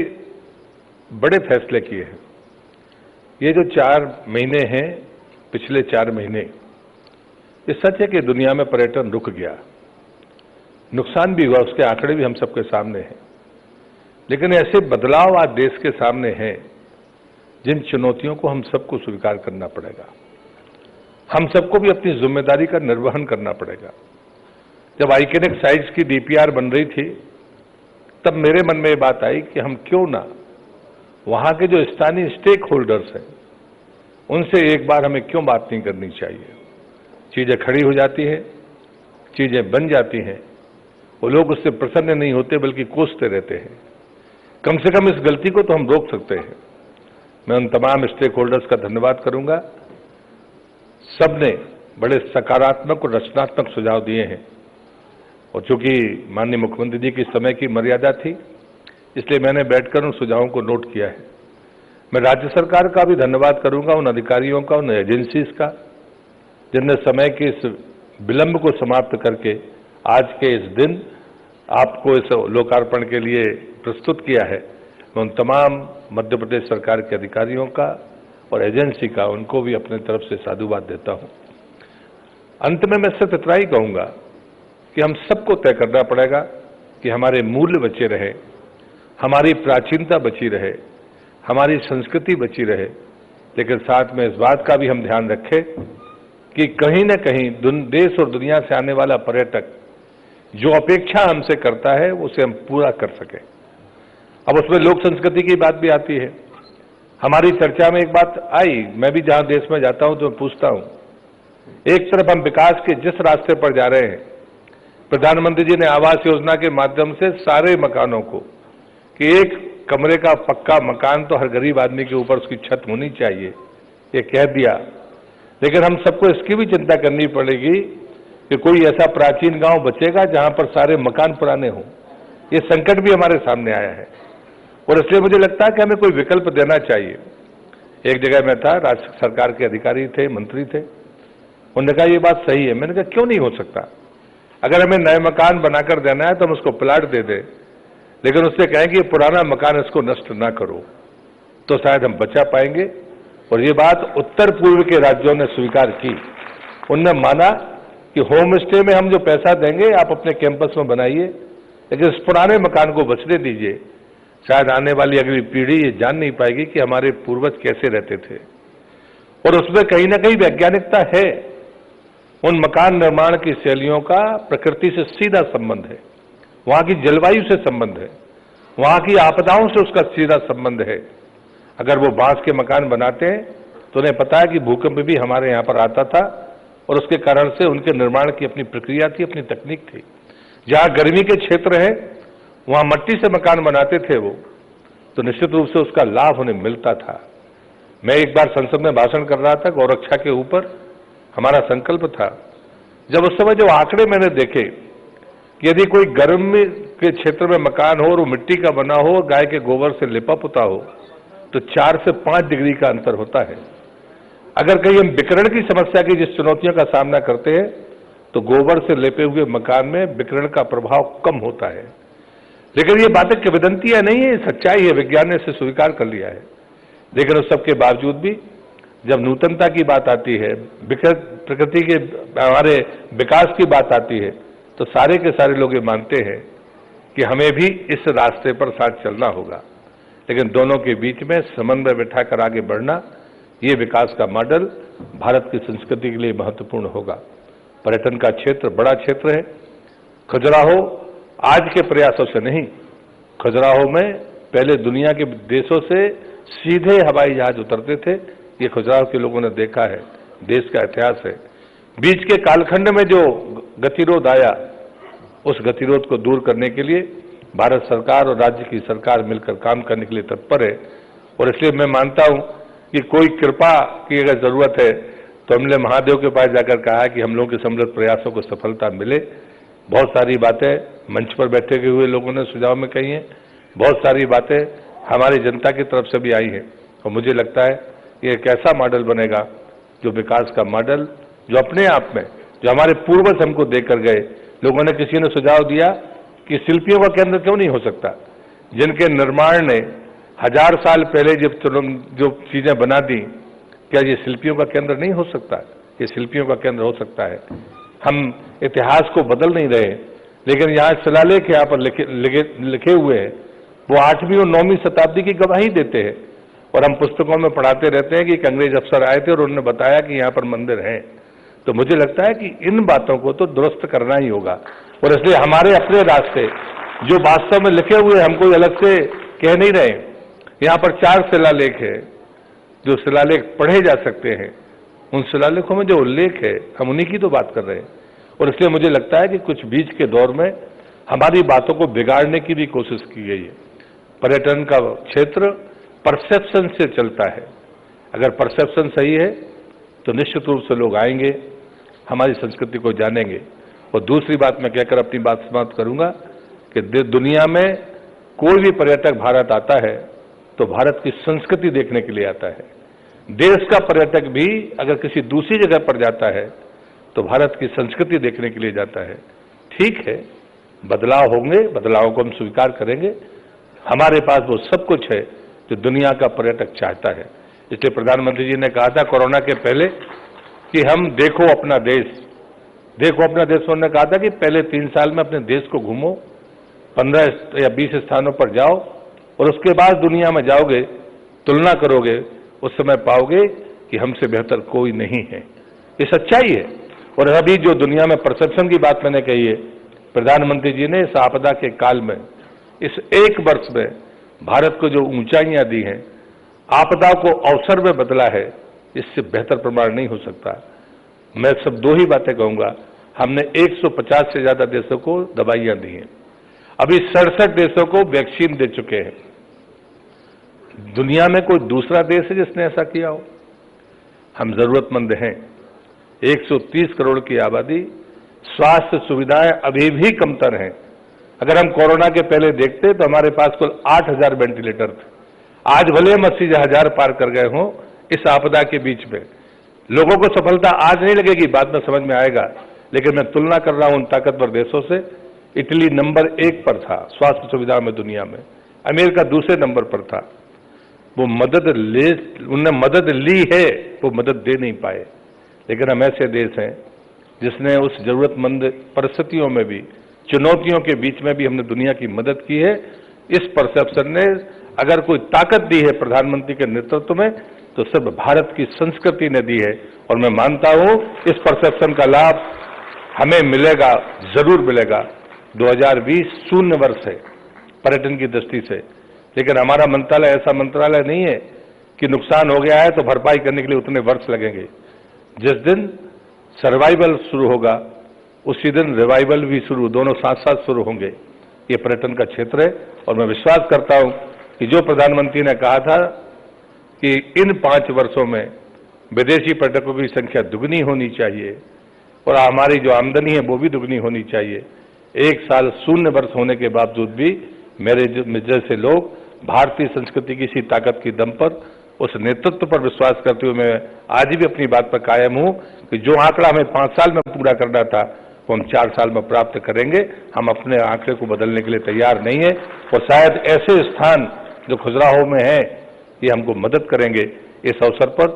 U: बड़े फैसले किए हैं। ये जो 4 महीने हैं, पिछले 4 महीने, ये सच है कि दुनिया में पर्यटन रुक गया, नुकसान भी हुआ, उसके आंकड़े भी हम सबके सामने हैं। लेकिन ऐसे बदलाव आज देश के सामने हैं जिन चुनौतियों को हम सबको स्वीकार करना पड़ेगा। हम सबको भी अपनी जिम्मेदारी का निर्वहन करना पड़ेगा। जब आइकॉनिक साइट्स की डीपीआर बन रही थी, तब मेरे मन में ये बात आई कि हम क्यों ना वहां के जो स्थानीय स्टेक होल्डर्स हैं उनसे एक बार हमें क्यों बात नहीं करनी चाहिए। चीजें खड़ी हो जाती हैं, चीजें बन जाती हैं, वो लोग उससे प्रसन्न नहीं होते बल्कि कोसते रहते हैं। कम से कम इस गलती को तो हम रोक सकते हैं। मैं उन तमाम स्टेक होल्डर्स का धन्यवाद करूंगा। सबने बड़े सकारात्मक और रचनात्मक सुझाव दिए हैं, और चूंकि माननीय मुख्यमंत्री जी की समय की मर्यादा थी, इसलिए मैंने बैठकर उन सुझावों को नोट किया है। मैं राज्य सरकार का भी धन्यवाद करूंगा, उन अधिकारियों का, उन एजेंसीज का, जिनने समय के इस विलंब को समाप्त करके आज के इस दिन आपको इस लोकार्पण के लिए प्रस्तुत किया है। मैं उन तमाम मध्य प्रदेश सरकार के अधिकारियों का और एजेंसी का, उनको भी अपने तरफ से साधुवाद देता हूं। अंत में मैं सिर्फ इतना ही कहूंगा कि हम सबको तय करना पड़ेगा कि हमारे मूल्य बचे रहे, हमारी प्राचीनता बची रहे, हमारी संस्कृति बची रहे, लेकिन साथ में इस बात का भी हम ध्यान रखें कि कहीं न कहीं देश और दुनिया से आने वाला पर्यटक जो अपेक्षा हमसे करता है उसे हम पूरा कर सकें। अब उसमें लोक संस्कृति की बात भी आती है। हमारी चर्चा में एक बात आई, मैं भी जहां देश में जाता हूं तो मैं पूछता हूं, एक तरफ हम विकास के जिस रास्ते पर जा रहे हैं, प्रधानमंत्री जी ने आवास योजना के माध्यम से सारे मकानों को, कि एक कमरे का पक्का मकान तो हर गरीब आदमी के ऊपर उसकी छत होनी चाहिए, ये कह दिया। लेकिन हम सबको इसकी भी चिंता करनी पड़ेगी कि कोई ऐसा प्राचीन गांव बचेगा जहां पर सारे मकान पुराने हों। ये संकट भी हमारे सामने आया है, और इसलिए मुझे लगता है कि हमें कोई विकल्प देना चाहिए। एक जगह मैं था, राज्य सरकार के अधिकारी थे, मंत्री थे, उन्होंने कहा ये बात सही है। मैंने कहा क्यों नहीं हो सकता? अगर हमें नए मकान बनाकर देना है तो हम उसको प्लाट दे दें, लेकिन उससे कहें कि ये पुराना मकान, इसको नष्ट ना करो, तो शायद हम बचा पाएंगे। और ये बात उत्तर पूर्व के राज्यों ने स्वीकार की। उनने माना कि होम स्टे में हम जो पैसा देंगे आप अपने कैंपस में बनाइए, लेकिन इस पुराने मकान को बचने दीजिए। शायद आने वाली अगली पीढ़ी ये जान नहीं पाएगी कि हमारे पूर्वज कैसे रहते थे। और उसमें कहीं ना कहीं वैज्ञानिकता है। उन मकान निर्माण की शैलियों का प्रकृति से सीधा संबंध है, वहां की जलवायु से संबंध है, वहां की आपदाओं से उसका सीधा संबंध है। अगर वो बांस के मकान बनाते हैं तो उन्हें पता है कि भूकंप भी हमारे यहाँ पर आता था, और उसके कारण से उनके निर्माण की अपनी प्रक्रिया थी, अपनी तकनीक थी। जहां गर्मी के क्षेत्र है वहां मट्टी से मकान बनाते थे वो, तो निश्चित रूप से उसका लाभ उन्हें मिलता था। मैं एक बार संसद में भाषण कर रहा था, गौरक्षा के ऊपर हमारा संकल्प था। जब उस समय जो आंकड़े मैंने देखे कि यदि कोई गर्मी उसके क्षेत्र में मकान हो और वो मिट्टी का बना हो, गाय के गोबर से लिपा पुता हो, तो 4 से 5 डिग्री का अंतर होता है। अगर कहीं हम विकिरण की समस्या की जिस चुनौतियों का सामना करते हैं, तो गोबर से लेपे हुए मकान में विकिरण का प्रभाव कम होता है। लेकिन ये बातें किंवदंतियां नहीं है, सच्चाई है, विज्ञान ने इसे स्वीकार कर लिया है। लेकिन उस सबके बावजूद भी जब नूतनता की बात आती है, प्रकृति के हमारे विकास की बात आती है, तो सारे के सारे लोग ये मानते हैं कि हमें भी इस रास्ते पर साथ चलना होगा। लेकिन दोनों के बीच में समन्वय बिठाकर आगे बढ़ना, ये विकास का मॉडल भारत की संस्कृति के लिए महत्वपूर्ण होगा। पर्यटन का क्षेत्र बड़ा क्षेत्र है। खजुराहो आज के प्रयासों से नहीं, खजुराहो में पहले दुनिया के देशों से सीधे हवाई जहाज उतरते थे। ये खजुराहो के लोगों ने देखा है, देश का इतिहास है। बीच के कालखंड में जो गतिरोध आया, उस गतिरोध को दूर करने के लिए भारत सरकार और राज्य की सरकार मिलकर काम करने के लिए तत्पर है। और इसलिए मैं मानता हूं कि कोई कृपा की अगर जरूरत है तो हमने महादेव के पास जाकर कहा कि हम लोगों के सम्मिलित प्रयासों को सफलता मिले। बहुत सारी बातें मंच पर बैठे हुए लोगों ने सुझाव में कही हैं, बहुत सारी बातें हमारी जनता की तरफ से भी आई हैं। और मुझे लगता है कि एक ऐसा मॉडल बनेगा जो विकास का मॉडल, जो अपने आप में, जो हमारे पूर्वज हमको देकर गए। लोगों ने, किसी ने सुझाव दिया कि शिल्पियों का केंद्र क्यों नहीं हो सकता, जिनके निर्माण ने 1000 साल पहले जो चीजें बना दी, क्या ये शिल्पियों का केंद्र नहीं हो सकता? ये शिल्पियों का केंद्र हो सकता है। हम इतिहास को बदल नहीं रहे, लेकिन यहाँ शिलालेख यहाँ पर लिखे हुए हैं, वो 8वीं और 9वीं शताब्दी की गवाही देते हैं। और हम पुस्तकों में पढ़ाते रहते हैं कि एक अंग्रेज अफसर आए थे और उन्होंने बताया कि यहाँ पर मंदिर हैं। तो मुझे लगता है कि इन बातों को तो दुरुस्त करना ही होगा। और इसलिए हमारे अपने रास्ते जो वास्तव में लिखे हुए, हम कोई अलग से कह नहीं रहे। यहाँ पर 4 शिलालेख है, जो शिलालेख पढ़े जा सकते हैं। उन शिलालेखों में जो उल्लेख है, हम उन्हीं की तो बात कर रहे हैं। और इसलिए मुझे लगता है कि कुछ बीच के दौर में हमारी बातों को बिगाड़ने की भी कोशिश की गई है। पर्यटन का क्षेत्र परसेप्शन से चलता है। अगर परसेप्शन सही है तो निश्चित रूप से लोग आएंगे, हमारी संस्कृति को जानेंगे। और दूसरी बात मैं कहकर अपनी बात समाप्त करूंगा कि दुनिया में कोई भी पर्यटक भारत आता है तो भारत की संस्कृति देखने के लिए आता है। देश का पर्यटक भी अगर किसी दूसरी जगह पर जाता है तो भारत की संस्कृति देखने के लिए जाता है। ठीक है, बदलाव होंगे, बदलावों को हम स्वीकार करेंगे। हमारे पास वो सब कुछ है जो दुनिया का पर्यटक चाहता है। इसलिए प्रधानमंत्री जी ने कहा था कोरोना के पहले कि हम देखो अपना देश, देखो अपना देश। उन्होंने कहा था कि पहले 3 साल में अपने देश को घूमो, 15 या 20 स्थानों पर जाओ, और उसके बाद दुनिया में जाओगे, तुलना करोगे, उस समय पाओगे कि हमसे बेहतर कोई नहीं है। ये सच्चाई है। और अभी जो दुनिया में परसेप्शन की बात मैंने कही है, प्रधानमंत्री जी ने इस आपदा के काल में, इस 1 वर्ष में भारत को जो ऊंचाइयां दी हैं, आपदा को अवसर में बदला है, इससे बेहतर प्रमाण नहीं हो सकता। मैं सब 2 ही बातें कहूंगा। हमने 150 से ज्यादा देशों को दवाइयां दी हैं, अभी 67 देशों को वैक्सीन दे चुके हैं। दुनिया में कोई दूसरा देश है जिसने ऐसा किया हो? हम जरूरतमंद हैं। 130 करोड़ की आबादी, स्वास्थ्य सुविधाएं अभी भी कमतर हैं। अगर हम कोरोना के पहले देखते तो हमारे पास कुल 8000 वेंटिलेटर थे। आज भले हम 80,000 पार कर गए हों इस आपदा के बीच में। लोगों को सफलता आज नहीं लगेगी, बाद में समझ में आएगा। लेकिन मैं तुलना कर रहा हूं उन ताकतवर देशों से। इटली नंबर 1 पर था स्वास्थ्य सुविधा में दुनिया में, अमेरिका दूसरे नंबर पर था। वो उनने मदद ली है, वो मदद दे नहीं पाए। लेकिन हम ऐसे देश हैं जिसने उस जरूरतमंद परिस्थितियों में भी, चुनौतियों के बीच में भी हमने दुनिया की मदद की है। इस परसेप्शन ने अगर कोई ताकत दी है प्रधानमंत्री के नेतृत्व में, तो सिर्फ भारत की संस्कृति ने दी है। और मैं मानता हूं इस परसेप्शन का लाभ हमें मिलेगा, जरूर मिलेगा। 2020 शून्य वर्ष है पर्यटन की दृष्टि से, लेकिन हमारा मंत्रालय ऐसा मंत्रालय नहीं है कि नुकसान हो गया है तो भरपाई करने के लिए उतने वर्ष लगेंगे। जिस दिन सर्वाइवल शुरू होगा उसी दिन रिवाइवल भी शुरू, दोनों साथ साथ शुरू होंगे। ये पर्यटन का क्षेत्र है। और मैं विश्वास करता हूं कि जो प्रधानमंत्री ने कहा था कि इन 5 वर्षों में विदेशी पर्यटकों की संख्या दुगनी होनी चाहिए और हमारी जो आमदनी है वो भी दुगनी होनी चाहिए, 1 साल शून्य वर्ष होने के बावजूद भी मेरे जैसे लोग भारतीय संस्कृति की इसी ताकत की दम पर उस नेतृत्व पर विश्वास करते हुए मैं आज भी अपनी बात पर कायम हूं कि जो आंकड़ा हमें 5 साल में पूरा करना था वो हम 4 साल में प्राप्त करेंगे। हम अपने आंकड़े को बदलने के लिए तैयार नहीं है और शायद ऐसे स्थान जो खजुराहो में है ये हमको मदद करेंगे। इस अवसर पर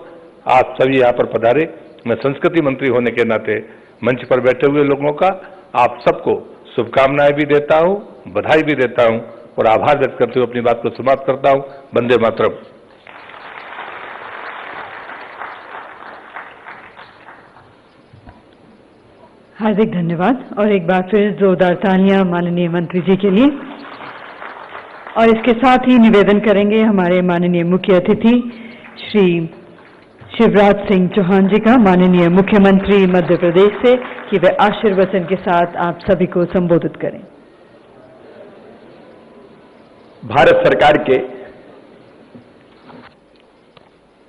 U: आप सभी यहाँ पर पधारे। मैं संस्कृति मंत्री होने के नाते मंच पर बैठे हुए लोगों का आप सबको शुभकामनाएं भी देता हूं, बधाई भी देता हूं और आभार व्यक्त करते हुए अपनी बात को समाप्त करता हूं। वंदे मातरम।
N: हार्दिक धन्यवाद और एक बार फिर जोरदार तालियां माननीय मंत्री जी के लिए। और इसके साथ ही निवेदन करेंगे हमारे माननीय मुख्य अतिथि श्री शिवराज सिंह चौहान जी का, माननीय मुख्यमंत्री मध्य प्रदेश से, कि वे आशीर्वचन के साथ आप सभी को संबोधित करें।
E: भारत सरकार के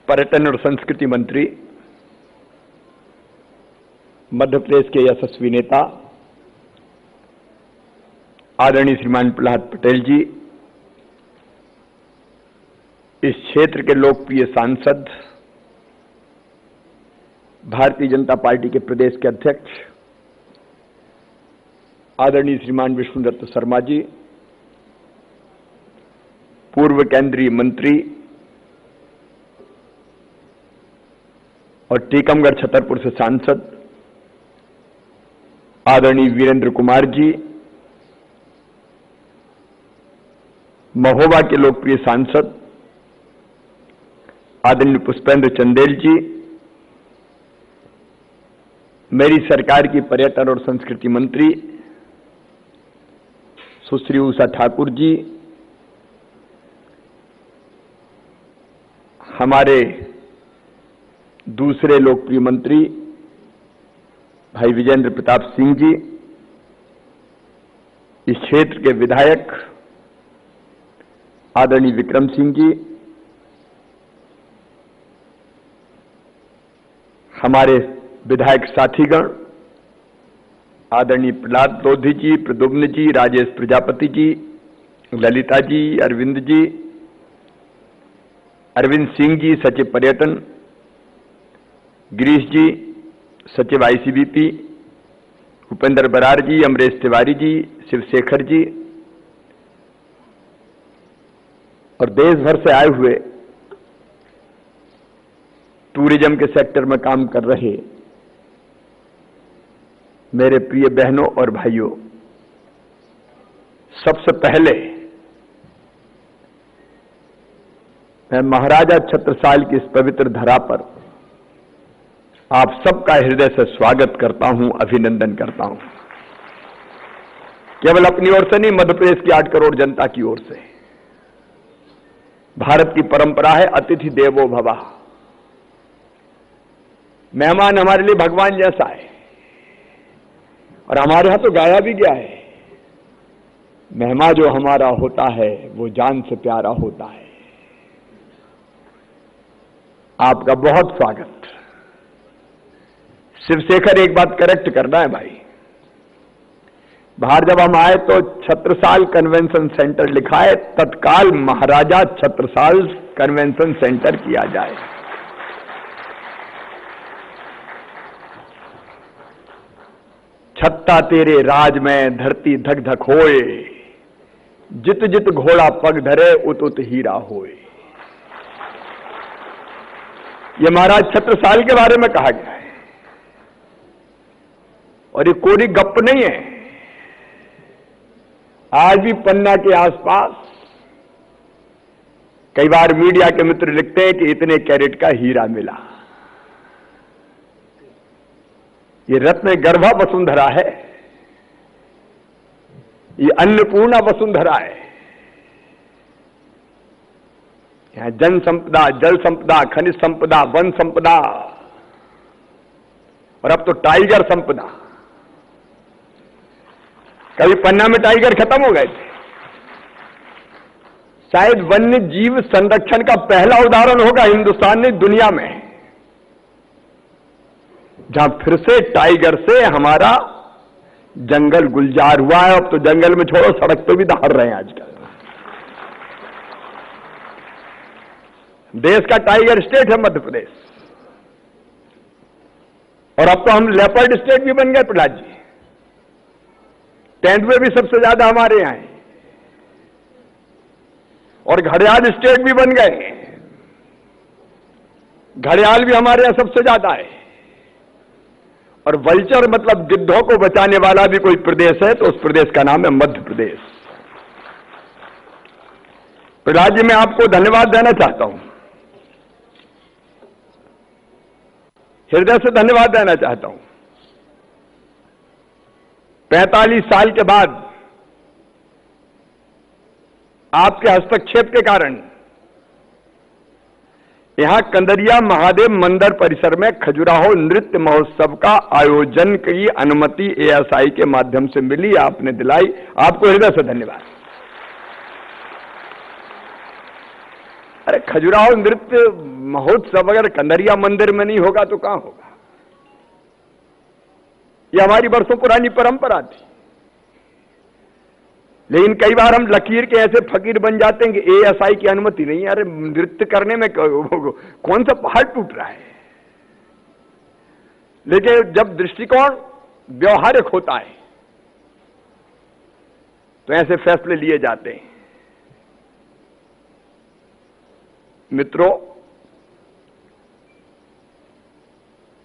E: पर्यटन और संस्कृति मंत्री, मध्य प्रदेश के यशस्वी नेता आदरणीय श्रीमान प्रहलाद पटेल जी, इस क्षेत्र के लोकप्रिय सांसद, भारतीय जनता पार्टी के प्रदेश के अध्यक्ष आदरणीय श्रीमान विष्णुदत्त शर्मा जी, पूर्व केंद्रीय मंत्री और टीकमगढ़ छतरपुर से सांसद आदरणीय वीरेंद्र कुमार जी, महोबा के लोकप्रिय सांसद आदरणीय पुष्पेंद्र चंदेल जी, मेरी सरकार की पर्यटन और संस्कृति मंत्री सुश्री उषा ठाकुर जी, हमारे दूसरे लोकप्रिय मंत्री भाई विजेंद्र प्रताप सिंह जी, इस क्षेत्र के विधायक आदरणीय विक्रम सिंह जी, हमारे विधायक साथीगण आदरणीय प्रहलाद लोधी जी, प्रद्युम्न जी, राजेश प्रजापति जी, ललिता जी, अरविंद जी, अरविंद सिंह जी सचिव पर्यटन, गिरीश जी सचिव आईसीबीपी, उपेंद्र बरार जी, अमरेश तिवारी जी, शिवशेखर जी और देश भर से आए हुए टूरिज्म के सेक्टर में काम कर रहे मेरे प्रिय बहनों और भाइयों, सबसे पहले मैं महाराजा छत्रसाल की इस पवित्र धरा पर आप सबका हृदय से स्वागत करता हूं, अभिनंदन करता हूं। केवल अपनी ओर से नहीं, मध्य प्रदेश की 8 करोड़ जनता की ओर से। भारत की परंपरा है अतिथि देवो भवः, मेहमान हमारे लिए भगवान जैसा है और हमारे यहां तो गाया भी गया है, मेहमान जो हमारा होता है वो जान से प्यारा होता है। आपका बहुत स्वागत। शिवशेखर, एक बात करेक्ट करना है भाई, बाहर जब हम आए तो छत्रसाल कन्वेंशन सेंटर लिखा है, तत्काल महाराजा छत्रसाल कन्वेंशन सेंटर किया जाए। छत्ता तेरे राज में धरती धक धक होए, जित जित घोड़ा पग धरे उत उत हीरा होए। ये महाराज छत्रसाल के बारे में कहा गया है और ये कोई गप नहीं है। आज भी पन्ना के आसपास कई बार मीडिया के मित्र लिखते हैं कि इतने कैरेट का हीरा मिला। ये रत्न गर्भा वसुंधरा है, ये अन्नपूर्णा वसुंधरा है। यहां जन संपदा, जल संपदा, खनिज संपदा, वन संपदा और अब तो टाइगर संपदा। कभी पन्ना में टाइगर खत्म हो गए थे। शायद वन्य जीव संरक्षण का पहला उदाहरण होगा हिंदुस्तान ने दुनिया में, जहां फिर से टाइगर से हमारा जंगल गुलजार हुआ है। अब तो जंगल में छोड़ो, सड़क पे भी दहाड़ रहे हैं आजकल। देश का टाइगर स्टेट है मध्य प्रदेश, और अब तो हम लेपर्ड स्टेट भी बन गए प्रहलाद जी। तेंदुए भी सबसे ज्यादा हमारे यहां है, और घड़ियाल स्टेट भी बन गए। घड़ियाल भी हमारे यहां सबसे ज्यादा है। और वल्चर मतलब गिद्धों को बचाने वाला भी कोई प्रदेश है तो उस प्रदेश का नाम है मध्य प्रदेश। प्रहलाद जी, मैं आपको धन्यवाद देना चाहता हूं, हृदय से धन्यवाद देना चाहता हूं। 45 साल के बाद आपके हस्तक्षेप के कारण यहां कंदरिया महादेव मंदिर परिसर में खजुराहो नृत्य महोत्सव का आयोजन की अनुमति एएसआई के माध्यम से मिली, आपने दिलाई। आपको हृदय से धन्यवाद। अरे खजुराहो नृत्य महोत्सव अगर कंदरिया मंदिर में नहीं होगा तो कहां होगा? यह हमारी वर्षों पुरानी परंपरा थी। लेकिन कई बार हम लकीर के ऐसे फकीर बन जाते हैं कि एएसआई की अनुमति नहीं है। अरे नृत्य करने में कौन सा पहाड़ टूट रहा है? लेकिन जब दृष्टिकोण व्यवहारिक होता है तो ऐसे फैसले लिए जाते हैं। मित्रों,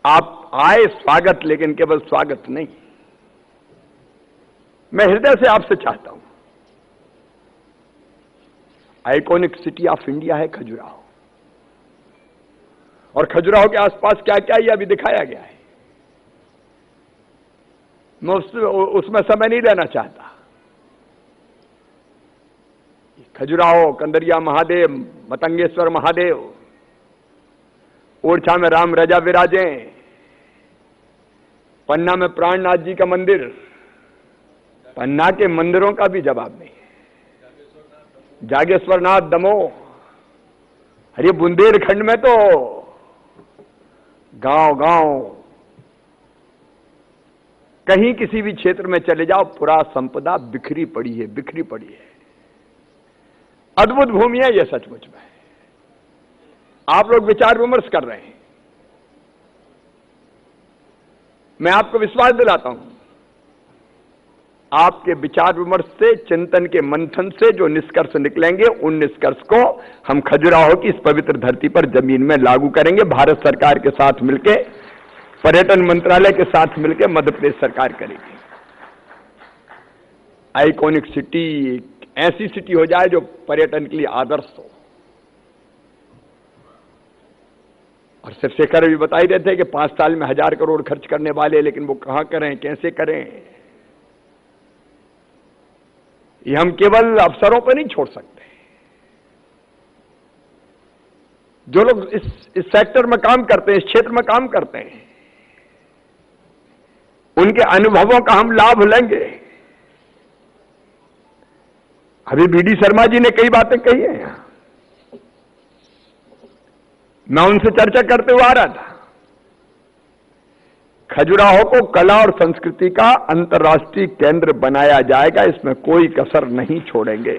E: आप आए, स्वागत, लेकिन केवल स्वागत नहीं, मैं हृदय से आपसे चाहता हूं, आइकॉनिक सिटी ऑफ इंडिया है खजुराहो, और खजुराहो के आसपास क्या क्या ये अभी दिखाया गया है। मैं उसमें समय नहीं लेना चाहता। खजुराहो, कंदरिया महादेव, मतंगेश्वर महादेव, ओरछा में राम रजा विराजे, पन्ना में प्राणनाथ जी का मंदिर। पन्ना के मंदिरों का भी जवाब नहीं है। जागेश्वरनाथ दमोह, अरे बुंदेलखंड में तो गांव गांव कहीं किसी भी क्षेत्र में चले जाओ, पुरा संपदा बिखरी पड़ी है, बिखरी पड़ी है। अद्भुत भूमि है यह, सचमुच में। आप लोग विचार विमर्श कर रहे हैं, मैं आपको विश्वास दिलाता हूं, आपके विचार विमर्श से, चिंतन के मंथन से जो निष्कर्ष निकलेंगे, उन निष्कर्ष को हम खजुराहो की इस पवित्र धरती पर जमीन में लागू करेंगे। भारत सरकार के साथ मिलकर, पर्यटन मंत्रालय के साथ मिलकर मध्य प्रदेश सरकार करेगी। आइकॉनिक सिटी, ऐसी सिटी हो जाए जो पर्यटन के लिए आदर्श हो। और शिवशेखर भी बता ही रहे थे कि 5 साल में 1000 करोड़ खर्च करने वाले, लेकिन वो कहां करें, कैसे करें, ये हम केवल अफसरों पर नहीं छोड़ सकते। जो लोग इस सेक्टर में काम करते हैं, इस क्षेत्र में काम करते हैं, उनके अनुभवों का हम लाभ लेंगे। अभी बीडी शर्मा जी ने कई बातें कही हैं, मैं उनसे चर्चा करते हुए आ रहा था। खजुराहो को कला और संस्कृति का अंतर्राष्ट्रीय केंद्र बनाया जाएगा, इसमें कोई कसर नहीं छोड़ेंगे।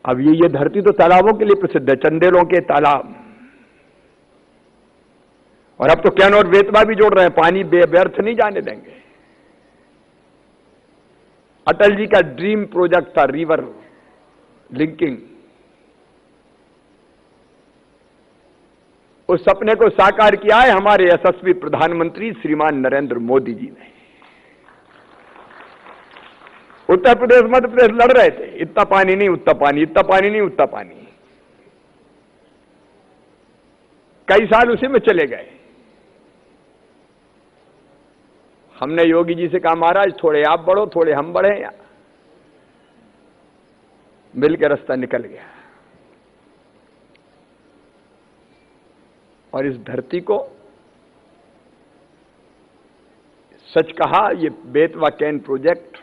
E: अब ये धरती तो तालाबों के लिए प्रसिद्ध है, चंदेलों के तालाब, और अब तो कैन और बेतवा भी जोड़ रहे हैं, पानी व्यर्थ नहीं जाने देंगे। अटल जी का ड्रीम प्रोजेक्ट था रिवर लिंकिंग, उस सपने को साकार किया है हमारे यशस्वी प्रधानमंत्री श्रीमान नरेंद्र मोदी जी ने। उत्तर प्रदेश मध्य प्रदेश लड़ रहे थे, इतना पानी नहीं उतना पानी, इतना पानी नहीं उतना पानी, कई साल उसी में चले गए। हमने योगी जी से कहा, महाराज थोड़े आप बढ़ो, थोड़े हम बढ़े, या मिलकर रास्ता निकल गया। और इस धरती को, सच कहा, ये बेतवा कैन प्रोजेक्ट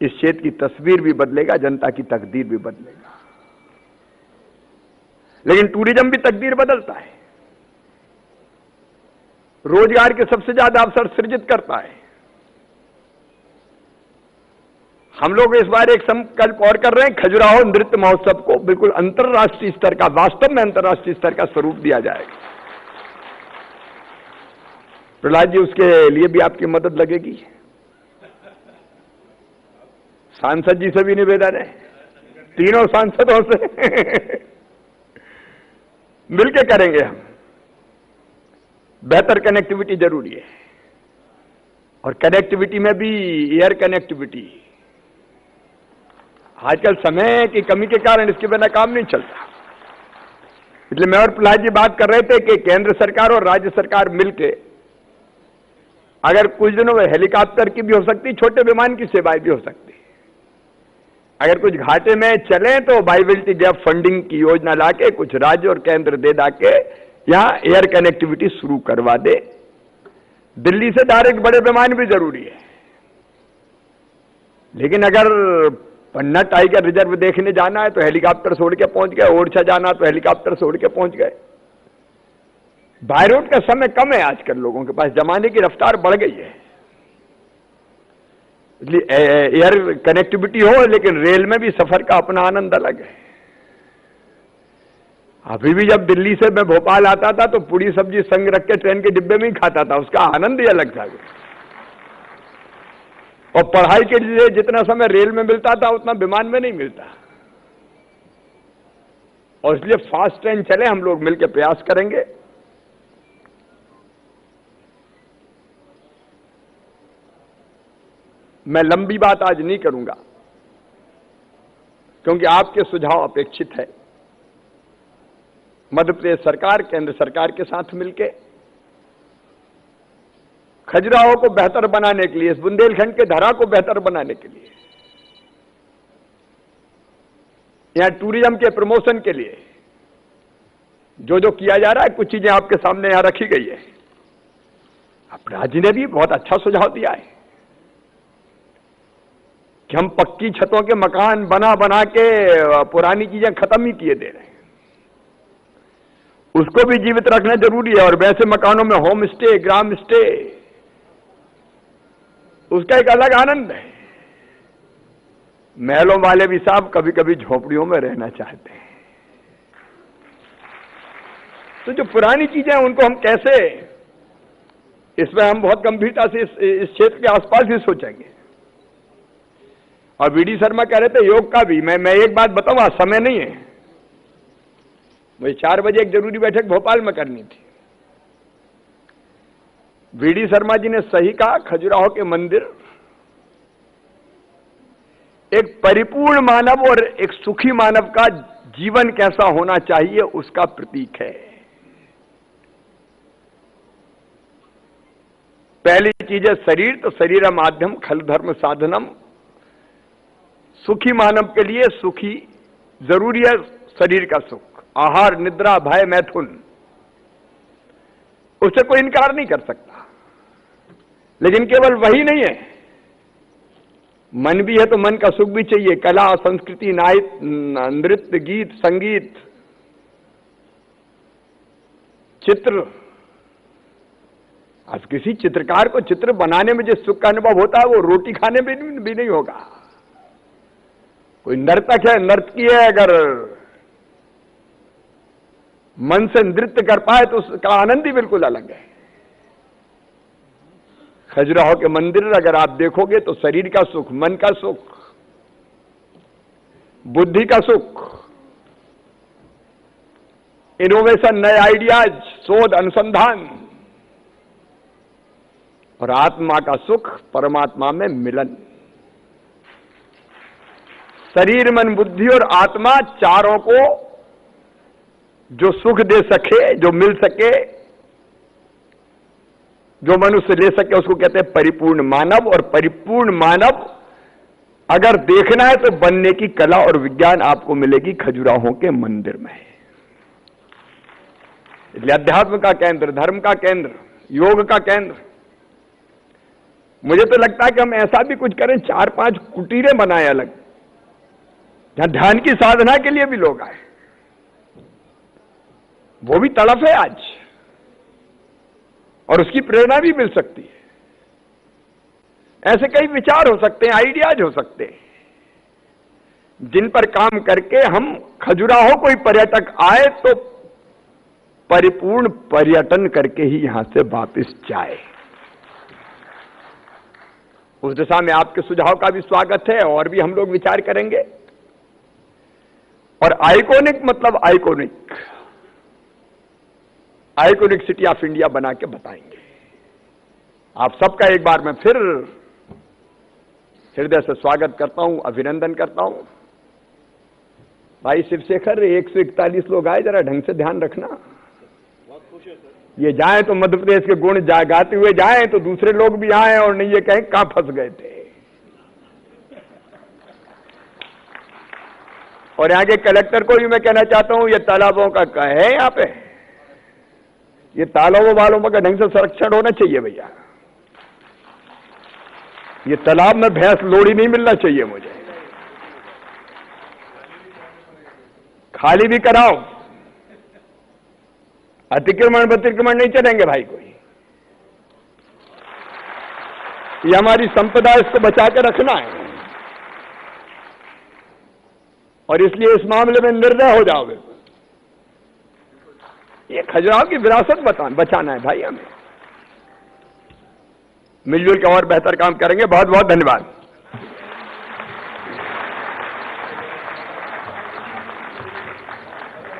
E: इस क्षेत्र की तस्वीर भी बदलेगा, जनता की तकदीर भी बदलेगा। लेकिन टूरिज्म भी तकदीर बदलता है, रोजगार के सबसे ज्यादा अवसर सृजित करता है। हम लोग इस बार एक संकल्प और कर रहे हैं, खजुराहो नृत्य महोत्सव को बिल्कुल अंतर्राष्ट्रीय स्तर का, वास्तव में अंतर्राष्ट्रीय स्तर का स्वरूप दिया जाएगा। प्रहलाद जी, उसके लिए भी आपकी मदद लगेगी। सांसद जी से भी निवेदन है, तीनों सांसदों से मिलके करेंगे हम। बेहतर कनेक्टिविटी जरूरी है, और कनेक्टिविटी में भी एयर कनेक्टिविटी। आजकल समय की कमी के कारण इसके बिना काम नहीं चलता। इसलिए मैं और प्रहलाद जी बात कर रहे थे कि केंद्र सरकार और राज्य सरकार मिलके अगर कुछ दिनों में हेलीकॉप्टर की भी हो सकती, छोटे विमान की सेवाएं भी हो सकती। अगर कुछ घाटे में चले तो वायबिलिटी गैप फंडिंग की योजना लाके कुछ राज्य और केंद्र दे दाके यहां एयर कनेक्टिविटी शुरू करवा दे। दिल्ली से डायरेक्ट बड़े विमान भी जरूरी है, लेकिन अगर पन्ना टाइगर रिजर्व देखने जाना है तो हेलीकॉप्टर से उड़ के पहुंच गए, ओरछा जाना तो हेलीकॉप्टर से उड़ के पहुंच गए। बाय रोड का समय कम है आजकल लोगों के पास, जमाने की रफ्तार बढ़ गई है। इसलिए एयर कनेक्टिविटी हो, लेकिन रेल में भी सफर का अपना आनंद अलग है। अभी भी जब दिल्ली से मैं भोपाल आता था तो पूरी सब्जी संग रख के ट्रेन के डिब्बे में ही खाता था, उसका आनंद ही अलग था। और पढ़ाई के लिए जितना समय रेल में मिलता था उतना विमान में नहीं मिलता, और इसलिए फास्ट ट्रेन चले, हम लोग मिलकर प्रयास करेंगे। मैं लंबी बात आज नहीं करूंगा क्योंकि आपके सुझाव अपेक्षित है। मध्य प्रदेश सरकार केंद्र सरकार के साथ मिलकर खजुराहो को बेहतर बनाने के लिए, इस बुंदेलखंड के धरा को बेहतर बनाने के लिए, यहां टूरिज्म के प्रमोशन के लिए जो जो किया जा रहा है, कुछ चीजें आपके सामने यहां रखी गई है। अब राज्य ने भी बहुत अच्छा सुझाव दिया है कि हम पक्की छतों के मकान बना बना के पुरानी चीजें खत्म ही किए दे रहे हैं, उसको भी जीवित रखना जरूरी है। और वैसे मकानों में होम स्टे, ग्राम स्टे, उसका एक अलग आनंद है। महलों वाले भी साहब कभी कभी झोपड़ियों में रहना चाहते हैं। तो जो पुरानी चीजें हैं उनको हम कैसे, इसमें हम बहुत गंभीरता से इस क्षेत्र के आसपास ही सोचेंगे। और वीडी शर्मा कह रहे थे योग का भी, मैं एक बात बताऊं, आज समय नहीं है, मुझे 4 बजे एक जरूरी बैठक भोपाल में करनी थी। वीडी शर्मा जी ने सही कहा, खजुराहो के मंदिर एक परिपूर्ण मानव और एक सुखी मानव का जीवन कैसा होना चाहिए उसका प्रतीक है। पहली चीज है शरीर, तो शरीर माध्यम खल धर्म साधनम। सुखी मानव के लिए सुखी जरूरी है, शरीर का सुख, आहार, निद्रा, भय, मैथुन, उससे कोई इनकार नहीं कर सकता। लेकिन केवल वही नहीं है, मन भी है तो मन का सुख भी चाहिए। कला, संस्कृति, नृत्य, गीत, संगीत, चित्र। आज किसी चित्रकार को चित्र बनाने में जिस सुख का अनुभव होता है वो रोटी खाने में भी नहीं होगा। कोई नर्तक है, नर्तकी है, अगर मन से नृत्य कर पाए तो उसका आनंद ही बिल्कुल अलग है। खजुराहो के मंदिर अगर आप देखोगे तो शरीर का सुख, मन का सुख, बुद्धि का सुख, इनोवेशन, नए आइडियाज, शोध, अनुसंधान, और आत्मा का सुख, परमात्मा में मिलन। शरीर, मन, बुद्धि और आत्मा चारों को जो सुख दे सके, जो मिल सके, जो मनुष्य ले सके, उसको कहते हैं परिपूर्ण मानव। और परिपूर्ण मानव अगर देखना है तो बनने की कला और विज्ञान आपको मिलेगी खजुराहो के मंदिर में। इसलिए अध्यात्म का केंद्र, धर्म का केंद्र, योग का केंद्र। मुझे तो लगता है कि हम ऐसा भी कुछ करें, 4-5 कुटीरें बनाएं अलग, जहां ध्यान की साधना के लिए भी लोग आए। वो भी तड़फ है आज, और उसकी प्रेरणा भी मिल सकती है। ऐसे कई विचार हो सकते हैं, आइडियाज हो सकते हैं, जिन पर काम करके हम खजुराहो कोई पर्यटक आए तो परिपूर्ण पर्यटन करके ही यहां से वापस जाए। उस दिशा में आपके सुझाव का भी स्वागत है, और भी हम लोग विचार करेंगे। और आइकॉनिक मतलब आइकॉनिक सिटी ऑफ इंडिया बना के बताएंगे। आप सबका एक बार मैं फिर हृदय से स्वागत करता हूं, अभिनंदन करता हूं। भाई शिवशेखर, 141 लोग आए, जरा ढंग से ध्यान रखना। ये जाए तो मध्य प्रदेश के गुण गाते हुए जाए, तो दूसरे लोग भी आए और नहीं ये कहें कहां फंस गए थे। और यहाँ के कलेक्टर को भी मैं कहना चाहता हूं, ये तालाबों का है, यहाँ पे ये तालाबों वालों का ढंग से संरक्षण होना चाहिए भैया। ये तालाब में भैंस लोड़ी नहीं मिलना चाहिए मुझे, खाली भी कराओ। अतिक्रमण नहीं चलेंगे भाई कोई। ये हमारी संपदा, इसको बचा के रखना है, और इसलिए इस मामले में निर्दय हो जाओगे। ये खजुराहो की विरासत बचाना है भाई हमें। मिलजुल के और बेहतर काम करेंगे। बहुत बहुत धन्यवाद।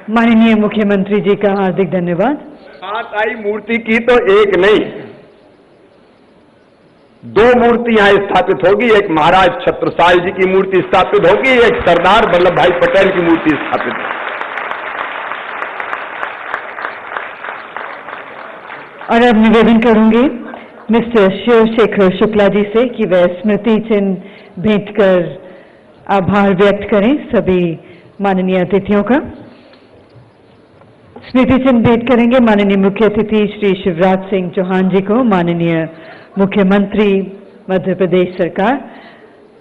N: माननीय मुख्यमंत्री जी का हार्दिक धन्यवाद।
E: बात आई मूर्ति की तो एक नहीं, 2 मूर्ति यहां स्थापित होगी। एक महाराज छत्रसाल जी की मूर्ति स्थापित होगी, एक सरदार वल्लभ भाई पटेल की मूर्ति स्थापित होगी।
N: और अब निवेदन करूंगी मिस्टर शिवशेखर शुक्ला जी से कि वह स्मृति चिन्ह भेंट कर आभार व्यक्त करें सभी माननीय अतिथियों का। स्मृति चिन्ह भेंट करेंगे माननीय मुख्य अतिथि श्री शिवराज सिंह चौहान जी को, माननीय मुख्यमंत्री मध्य प्रदेश सरकार।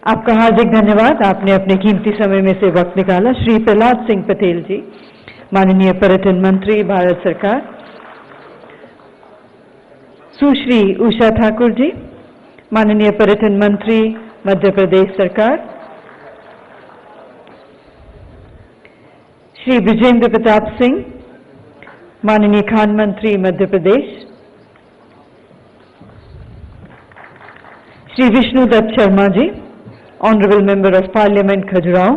N: आपका हार्दिक धन्यवाद, आपने अपने कीमती समय में से वक्त निकाला। श्री प्रहलाद सिंह पटेल जी, माननीय पर्यटन मंत्री भारत सरकार। सुश्री उषा ठाकुर जी, माननीय पर्यटन मंत्री मध्य प्रदेश सरकार। श्री विजेंद्र प्रताप सिंह, माननीय खान मंत्री Madhya Pradesh. Shri Vishnudutt Sharma ji, honourable member of parliament Khajuraho.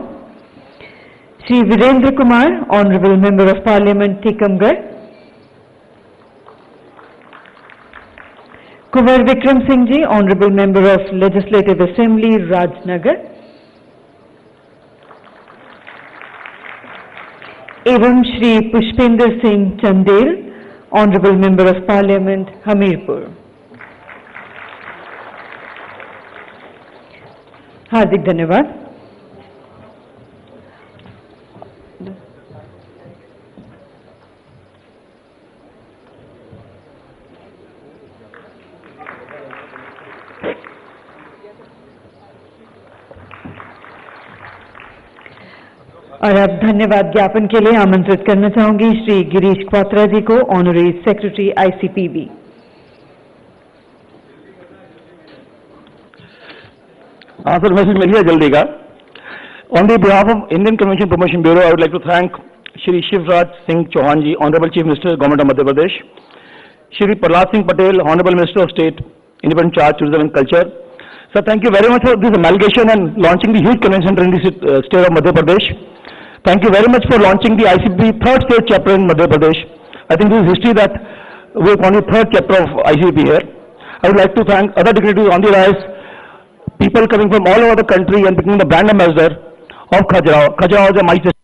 N: Shri Virendra Kumar, honourable member of parliament Tikamgarh. Kunwar Vikram Singh ji, honourable member of legislative assembly Rajnagar. एवं Shri Pushpendra Singh Chandel, honourable member of parliament Hamirpur. हार्दिक धन्यवाद। और अब धन्यवाद ज्ञापन के लिए आमंत्रित करना चाहूंगी श्री गिरीश क्वात्रा जी को, ऑनरेरी सेक्रेटरी ICPB।
A: हाँ सर, मैसेज मिल गया जल्दी का। On the behalf of Indian convention promotion bureau, I would like to thank Shri Shivraj Singh Chouhan ji, honourable chief minister government of Madhya Pradesh, Shri Prahlad Singh Patel, honourable minister of state independent charge tourism and culture. Sir, thank you very much for this amalgamation and launching the huge convention center in the state of Madhya Pradesh. Thank you very much for launching the ICP third state chapter in Madhya Pradesh. I think this is history that we have only third chapter of ICP here. I would like to thank other dignitaries on the rise, people coming from all over the country and becoming the brand ambassador of Khajuraho. Khajuraho is a mighty